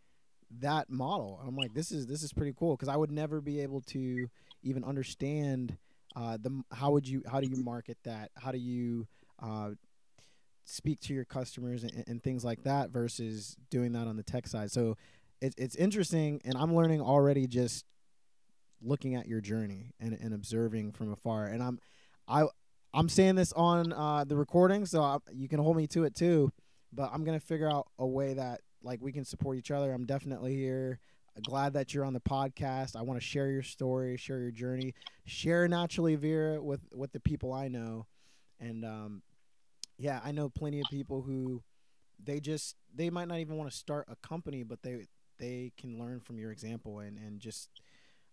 that model. I'm like, this is pretty cool, because I would never be able to even understand how do you market that? How do you speak to your customers and things like that versus doing that on the tech side. So it's interesting, and I'm learning already just looking at your journey and observing from afar. And I'm saying this on the recording, so you can hold me to it too. But I'm gonna figure out a way that like we can support each other. I'm definitely here. Glad that you're on the podcast. I want to share your story, share your journey, share naturally, Vera, with the people I know. And yeah, I know plenty of people who they might not even want to start a company, but they can learn from your example and just,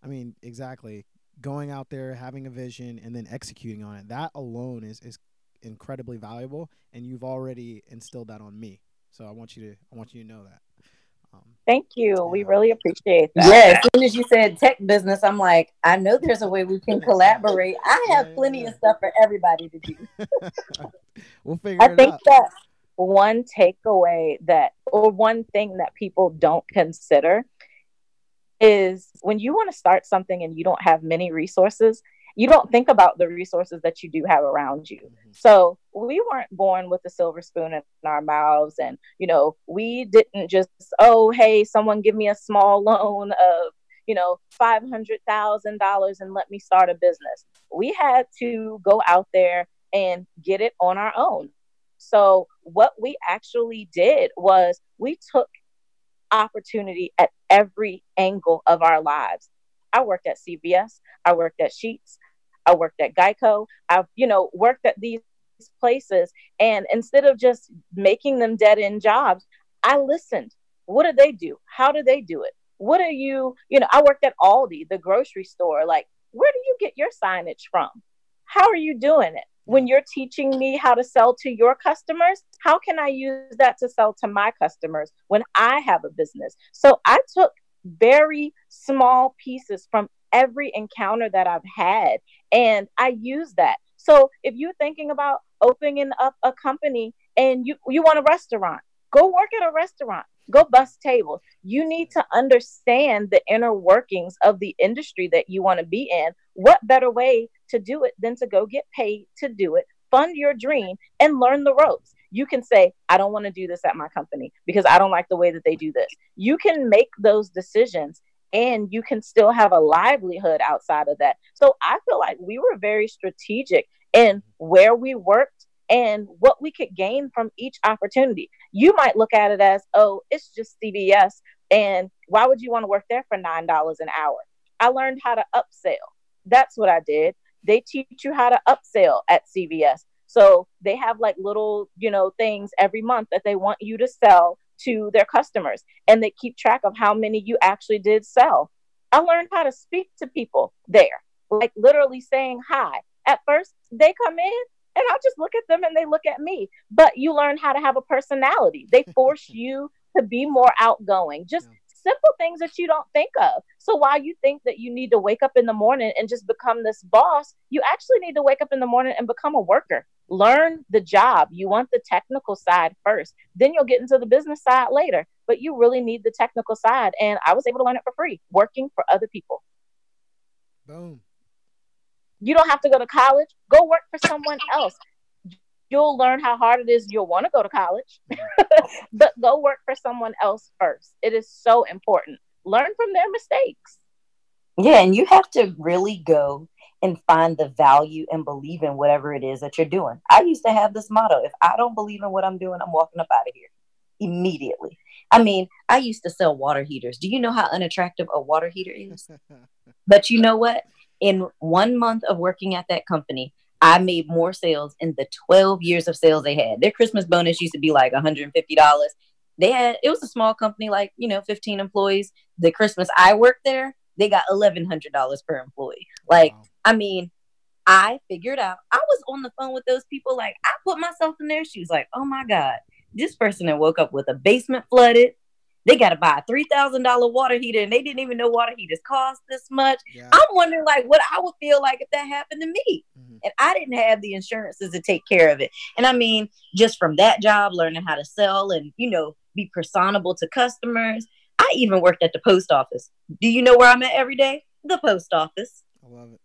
I mean, exactly, going out there, having a vision, and then executing on it. That alone is incredibly valuable, and you've already instilled that on me. So I want you to know that. Thank you. Yeah. We really appreciate that. Yeah, as soon as you said tech business, I'm like, I know there's a way we can collaborate. I have plenty of stuff for everybody to do. We'll figure it out. I think that one takeaway or one thing that people don't consider is when you want to start something and you don't have many resources, you don't think about the resources that you do have around you. Mm-hmm. So we weren't born with a silver spoon in our mouths. And, we didn't just, oh, hey, someone give me a small loan of, $500,000 and let me start a business. We had to go out there and get it on our own. So what we actually did was we took opportunity at every angle of our lives. I worked at CVS. I worked at Sheetz. I worked at Geico. I've, worked at these places. And instead of just making them dead end jobs, I listened. What do they do? How do they do it? What are I worked at Aldi, the grocery store. Like, where do you get your signage from? How are you doing it? When you're teaching me how to sell to your customers, how can I use that to sell to my customers when I have a business? So I took very small pieces from every encounter that I've had, and I use that. So if you're thinking about opening up a company and you want a restaurant, go work at a restaurant, go bust tables. You need to understand the inner workings of the industry that you want to be in. What better way to do it than to go get paid to do it, fund your dream, and learn the ropes? You can say, I don't want to do this at my company because I don't like the way that they do this. You can make those decisions and you can still have a livelihood outside of that. So I feel like we were very strategic in where we worked and what we could gain from each opportunity. You might look at it as, oh, it's just CVS, and why would you want to work there for $9 an hour? I learned how to upsell. That's what I did. They teach you how to upsell at CVS. So they have like little, things every month that they want you to sell to their customers, and they keep track of how many you actually did sell. I learned how to speak to people there, like literally saying hi. At first, they come in and I just look at them and they look at me. But you learn how to have a personality. They force you to be more outgoing. Just simple things that you don't think of. So while you think that you need to wake up in the morning and just become this boss, you actually need to wake up in the morning and become a worker. Learn the job. You want the technical side first. Then you'll get into the business side later. But you really need the technical side. And I was able to learn it for free, working for other people. Boom. You don't have to go to college. Go work for someone else. You'll learn how hard it is. You'll want to go to college, but go work for someone else first. It is so important. Learn from their mistakes. Yeah, and you have to really go and find the value and believe in whatever it is that you're doing. I used to have this motto: if I don't believe in what I'm doing, I'm walking up out of here. immediately. I mean, I used to sell water heaters. Do you know how unattractive a water heater is? But you know what? In 1 month of working at that company, I made more sales in the 12 years of sales they had. Their Christmas bonus used to be like $150. It was a small company, like, 15 employees. The Christmas I worked there, they got $1,100 per employee. Like, wow. I mean, I figured out, I was on the phone with those people. Like, I put myself in their shoes. Like, oh my God, this person that woke up with a basement flooded. They got to buy a $3,000 water heater, and they didn't even know water heaters cost this much. Yeah. I'm wondering, like, what I would feel like if that happened to me. Mm-hmm. And I didn't have the insurances to take care of it. And I mean, just from that job, learning how to sell and, be personable to customers. I even worked at the post office. Do you know where I'm at every day? The post office. I love it.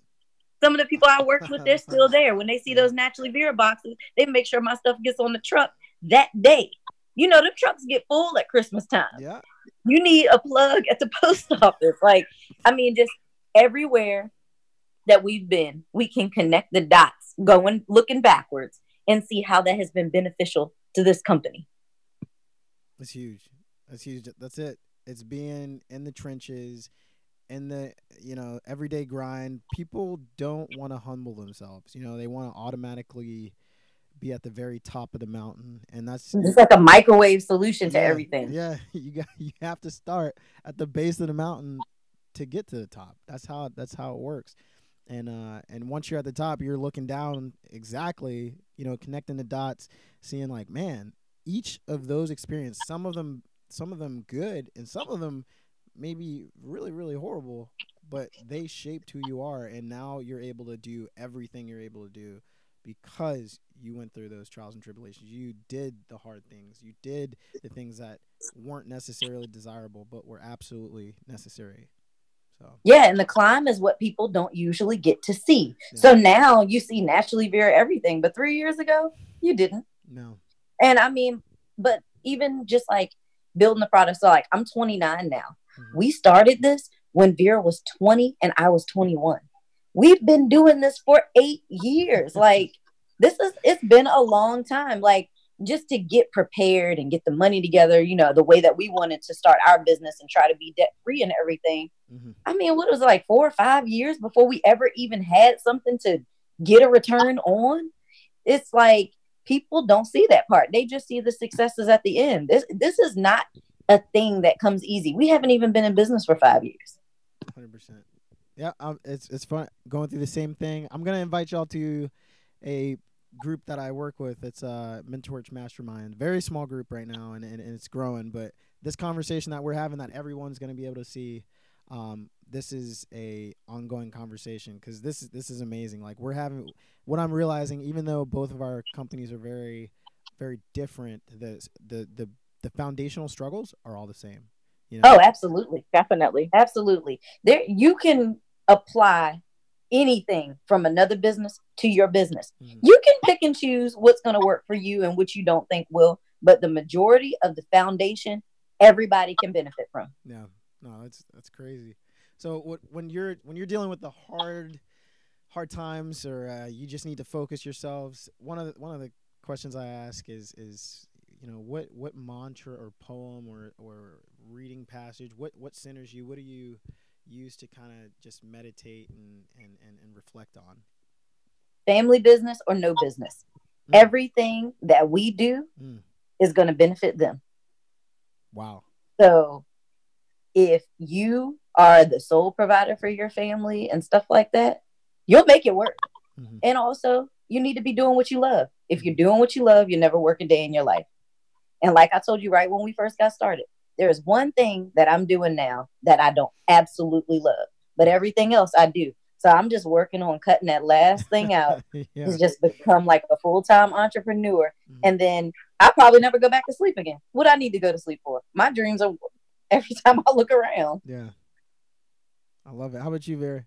Some of the people I worked with, they're still there. When they see those Naturally Vira boxes, they make sure my stuff gets on the truck that day. The trucks get full at Christmas time. Yeah. You need a plug at the post office. Like, I mean, just everywhere that we've been, we can connect the dots, looking backwards, and see how that has been beneficial to this company. That's huge. That's huge. That's it. It's being in the trenches, in the, everyday grind. People don't want to humble themselves. They want to automatically be at the very top of the mountain, and that's it's like a microwave solution to everything. Yeah, you have to start at the base of the mountain to get to the top. That's how it works. And once you're at the top, you're looking down, exactly, connecting the dots, seeing like, man, each of those experiences, some of them good, and some of them maybe really, really horrible, but they shaped who you are, and now you're able to do everything you're able to do because you went through those trials and tribulations. You did the hard things. You did the things that weren't necessarily desirable, but were absolutely necessary. So yeah, and the climb is what people don't usually get to see. Yeah. So now you see Naturally Vera everything, but 3 years ago, you didn't. No. And I mean, but even just like building the product. So like, I'm 29 now. Mm-hmm. We started this when Vera was 20 and I was 21. We've been doing this for 8 years. Like, it's been a long time. Like, just to get prepared and get the money together, the way that we wanted to start our business and try to be debt free and everything. Mm-hmm. I mean, what was it, like 4 or 5 years before we ever even had something to get a return on? It's like, people don't see that part. They just see the successes at the end. This is not a thing that comes easy. We haven't even been in business for 5 years. 100%. Yeah, it's fun going through the same thing. I'm going to invite y'all to a group that I work with. It's a Mentorch Mastermind. Very small group right now, and it's growing. But this conversation that we're having, that everyone's going to be able to see, this is a ongoing conversation, because this is amazing. Like, we're having, what I'm realizing, even though both of our companies are very, very different, the foundational struggles are all the same. Oh, absolutely. Definitely. Absolutely. There, you can apply anything from another business to your business. Mm-hmm. You can pick and choose what's going to work for you and what you don't think will, but the majority of the foundation, everybody can benefit from. Yeah. No, that's crazy. So when you're dealing with the hard times, or you just need to focus yourselves, one of the questions I ask is what mantra or poem or reading passage, what centers you? What do you use to kind of just meditate and reflect on? Family business or no business. Everything that we do is going to benefit them. Wow. So if you are the sole provider for your family and stuff like that, you'll make it work. Mm-hmm. And also, you need to be doing what you love. If you're doing what you love, you never work a day in your life. And like I told you right when we first got started, there is one thing that I'm doing now that I don't absolutely love, but everything else I do. So I'm just working on cutting that last thing out. Yeah. To just become like a full-time entrepreneur. Mm-hmm. And then I'll probably never go back to sleep again. What I need to go to sleep for? My dreams are every time I look around. Yeah. I love it. How about you, Vera?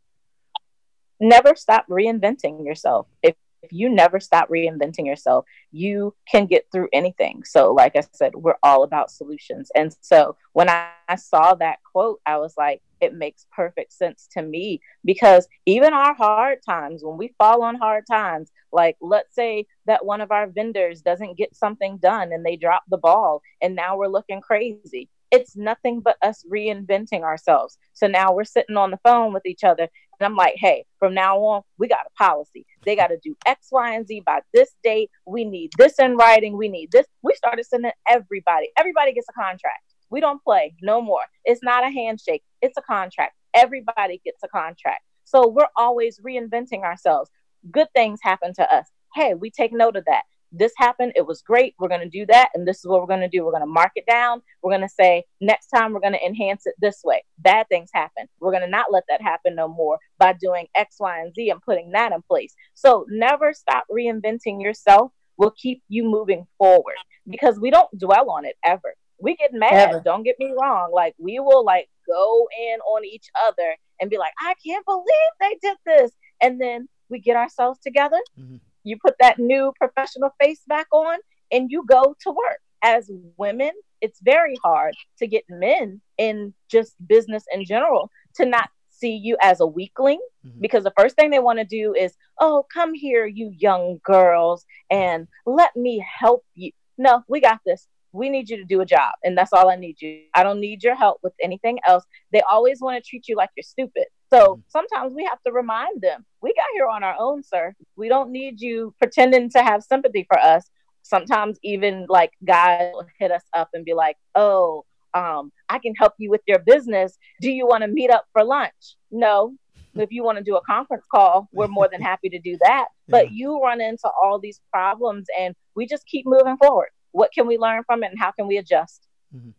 Never stop reinventing yourself. If you never stop reinventing yourself, you can get through anything. So like I said, we're all about solutions. And so when I saw that quote, I was like, it makes perfect sense to me, because even our hard times, when we fall on hard times, like let's say that one of our vendors doesn't get something done and they drop the ball and now we're looking crazy. It's nothing but us reinventing ourselves. So now we're sitting on the phone with each other. And I'm like, hey, from now on, we got a policy. They got to do X, Y, and Z by this date. We need this in writing. We need this. We started sending everybody. Everybody gets a contract. We don't play no more. It's not a handshake. It's a contract. Everybody gets a contract. So we're always reinventing ourselves. Good things happen to us. Hey, we take note of that. This happened. It was great. We're going to do that. And this is what we're going to do. We're going to mark it down. We're going to say next time we're going to enhance it this way. Bad things happen. We're going to not let that happen no more by doing X, Y, and Z and putting that in place. So never stop reinventing yourself will keep you moving forward, because we don't dwell on it ever. We get mad. Ever. Don't get me wrong. Like we will like go in on each other and be like, I can't believe they did this. And then we get ourselves together. Mm-hmm. You put that new professional face back on and you go to work. As women, it's very hard to get men in just business in general to not see you as a weakling, mm-hmm. because the first thing they want to do is, oh, come here, you young girls, and let me help you. No, we got this. We need you to do a job. And that's all I need you. I don't need your help with anything else. They always want to treat you like you're stupid. So sometimes we have to remind them, we got here on our own, sir. We don't need you pretending to have sympathy for us. Sometimes even like guys will hit us up and be like, oh, I can help you with your business. Do you want to meet up for lunch? No. If you want to do a conference call, we're more than happy to do that. But you run into all these problems and we just keep moving forward. What can we learn from it and how can we adjust? Mm-hmm.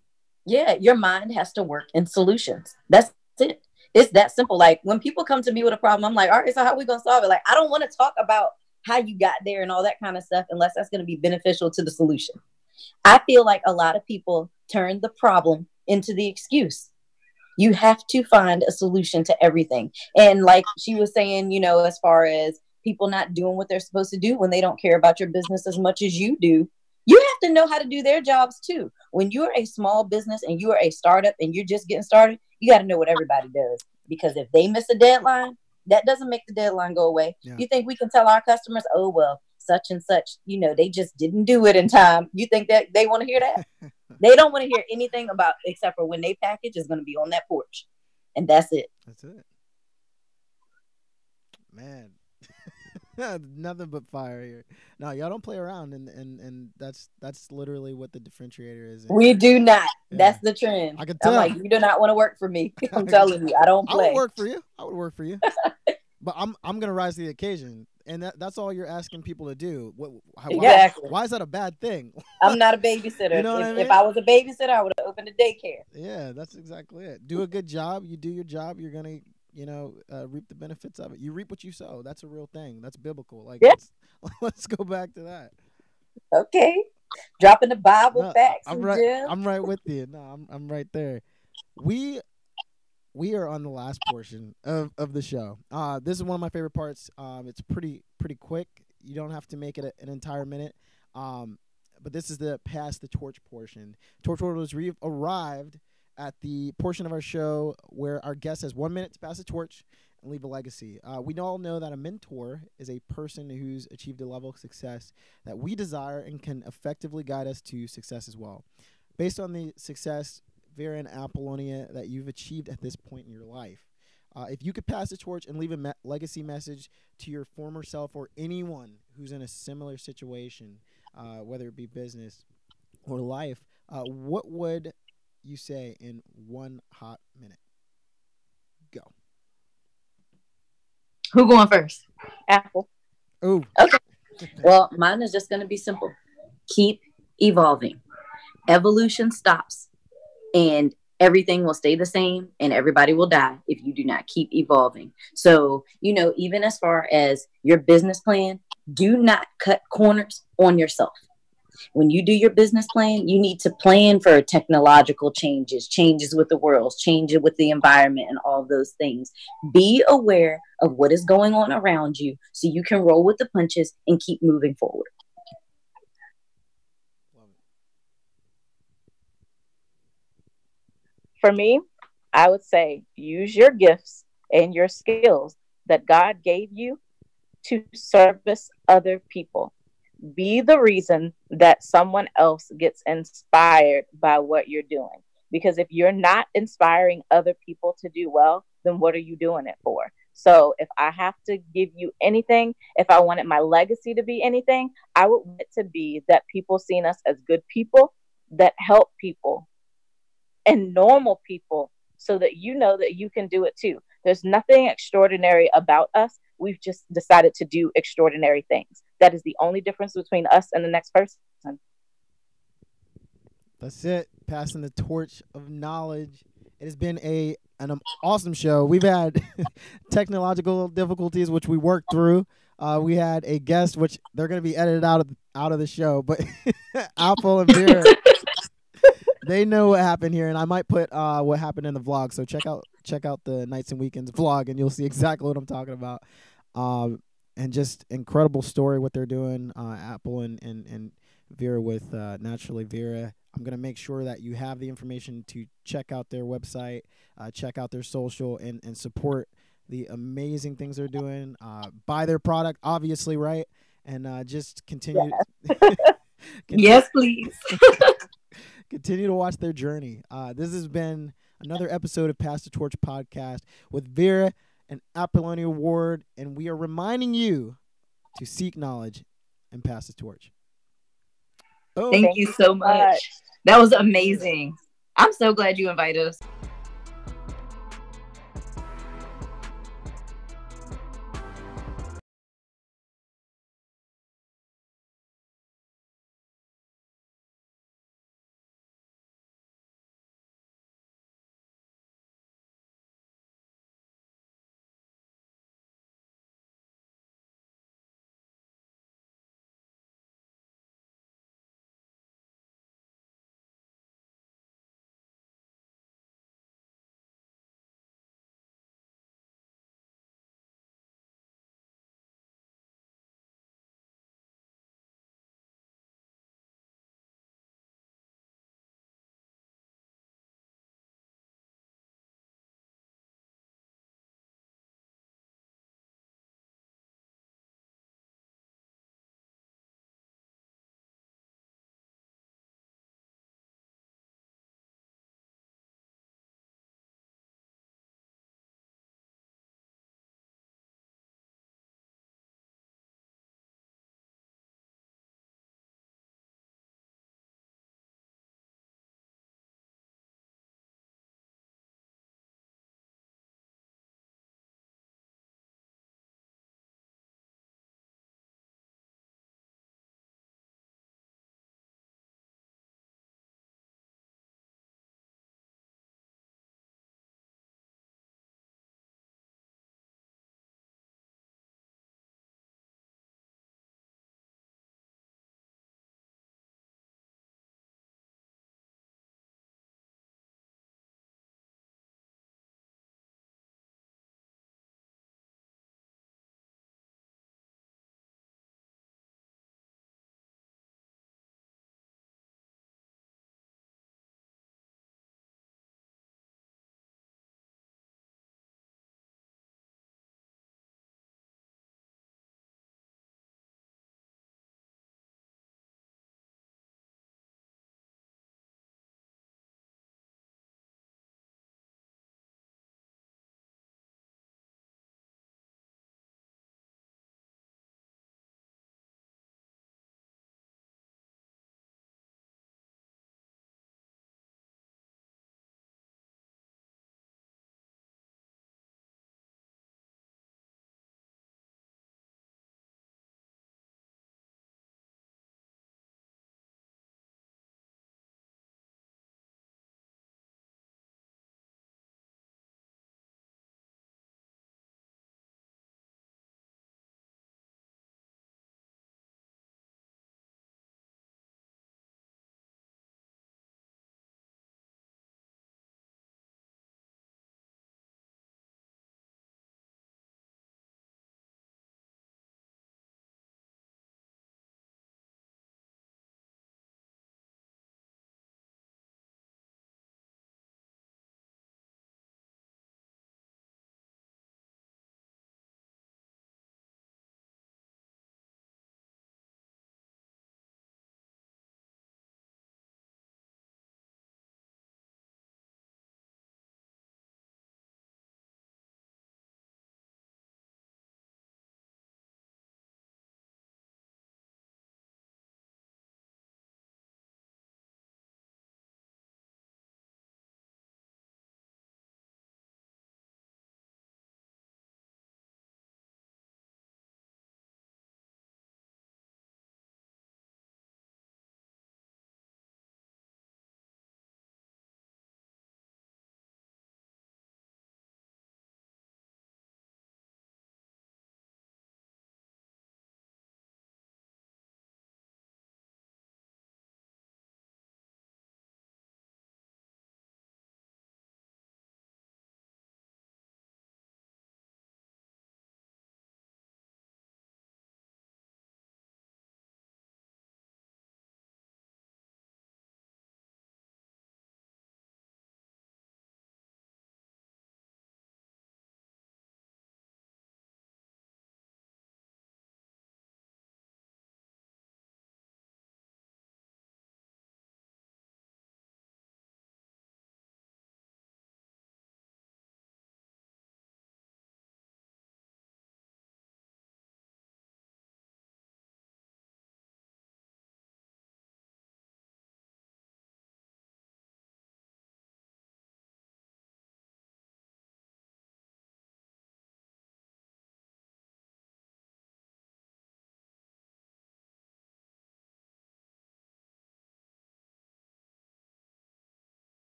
Yeah, your mind has to work in solutions. That's it. It's that simple. Like when people come to me with a problem, I'm like, all right, so how are we going to solve it? Like, I don't want to talk about how you got there and all that kind of stuff unless that's going to be beneficial to the solution. I feel like a lot of people turn the problem into the excuse. You have to find a solution to everything. And like she was saying, you know, as far as people not doing what they're supposed to do when they don't care about your business as much as you do, you have to know how to do their jobs too. When you're a small business and you are a startup and you're just getting started, you got to know what everybody does. Because if they miss a deadline, that doesn't make the deadline go away. Yeah. You think we can tell our customers, oh, well, such and such, you know, they just didn't do it in time. You think that they want to hear that? They don't want to hear anything about, except for when they package is going to be on that porch. And that's it. That's it. Man. Nothing but fire here. No, y'all don't play around, and that's literally what the differentiator is. We do not. Yeah. That's the trend. I can tell. I'm like, you do not want to work for me. I'm telling you, I don't play. I would work for you. But I'm gonna rise to the occasion, and that's all you're asking people to do. Exactly. Why is that a bad thing? I'm not a babysitter. You know what I mean? If I was a babysitter, I would have opened a daycare. Yeah, that's exactly it. Do a good job. You do your job. You're gonna reap the benefits of it. You reap what you sow. That's a real thing. That's biblical. Like, let's go back to that. Okay. Dropping the Bible facts. I'm right with you. No, I'm right there. We are on the last portion of the show. This is one of my favorite parts. It's pretty quick. You don't have to make it an entire minute. But this is the pass the torch portion. Torch orders arrived at the portion of our show where our guest has 1 minute to pass the torch and leave a legacy. We all know that a mentor is a person who's achieved a level of success that we desire and can effectively guide us to success as well. Based on the success, Vera and Apollonia, that you've achieved at this point in your life, if you could pass the torch and leave a legacy message to your former self or anyone who's in a similar situation, whether it be business or life, what would you say in 1 hot minute? Go. Who going first? Apple. Oh. Okay. Well, mine is just going to be simple. Keep evolving. Evolution stops and everything will stay the same and everybody will die if you do not keep evolving. So, even as far as your business plan, do not cut corners on yourself. When you do your business plan, you need to plan for technological changes, changes with the world, changes with the environment, and all those things. Be aware of what is going on around you so you can roll with the punches and keep moving forward. For me, I would say use your gifts and your skills that God gave you to service other people. Be the reason that someone else gets inspired by what you're doing. Because if you're not inspiring other people to do well, then what are you doing it for? So if I have to give you anything, if I wanted my legacy to be anything, I would want it to be that people seen us as good people that help people and normal people, so that you know that you can do it too. There's nothing extraordinary about us. We've just decided to do extraordinary things. That is the only difference between us and the next person. That's it. Passing the torch of knowledge. It has been an awesome show. We've had technological difficulties, which we worked through. We had a guest, which they're going to be edited out of the show, but Apple and Vera, they know what happened here, and I might put what happened in the vlog. So check out the Nights and Weekends vlog, and you'll see exactly what I'm talking about. And just incredible story what they're doing, Apple and Vera with Naturally Vera. I'm going to make sure that you have the information to check out their website, check out their social, and support the amazing things they're doing. Buy their product, obviously, right? And just continue. Yes, please. Continue to watch their journey. This has been another episode of Pass the Torch podcast with Vera and Apollonia Ward, and we are reminding you to seek knowledge and pass the torch. Boom. Thank you so much. That was amazing. I'm so glad you invited us.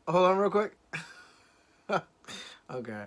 Hold on real quick. Okay.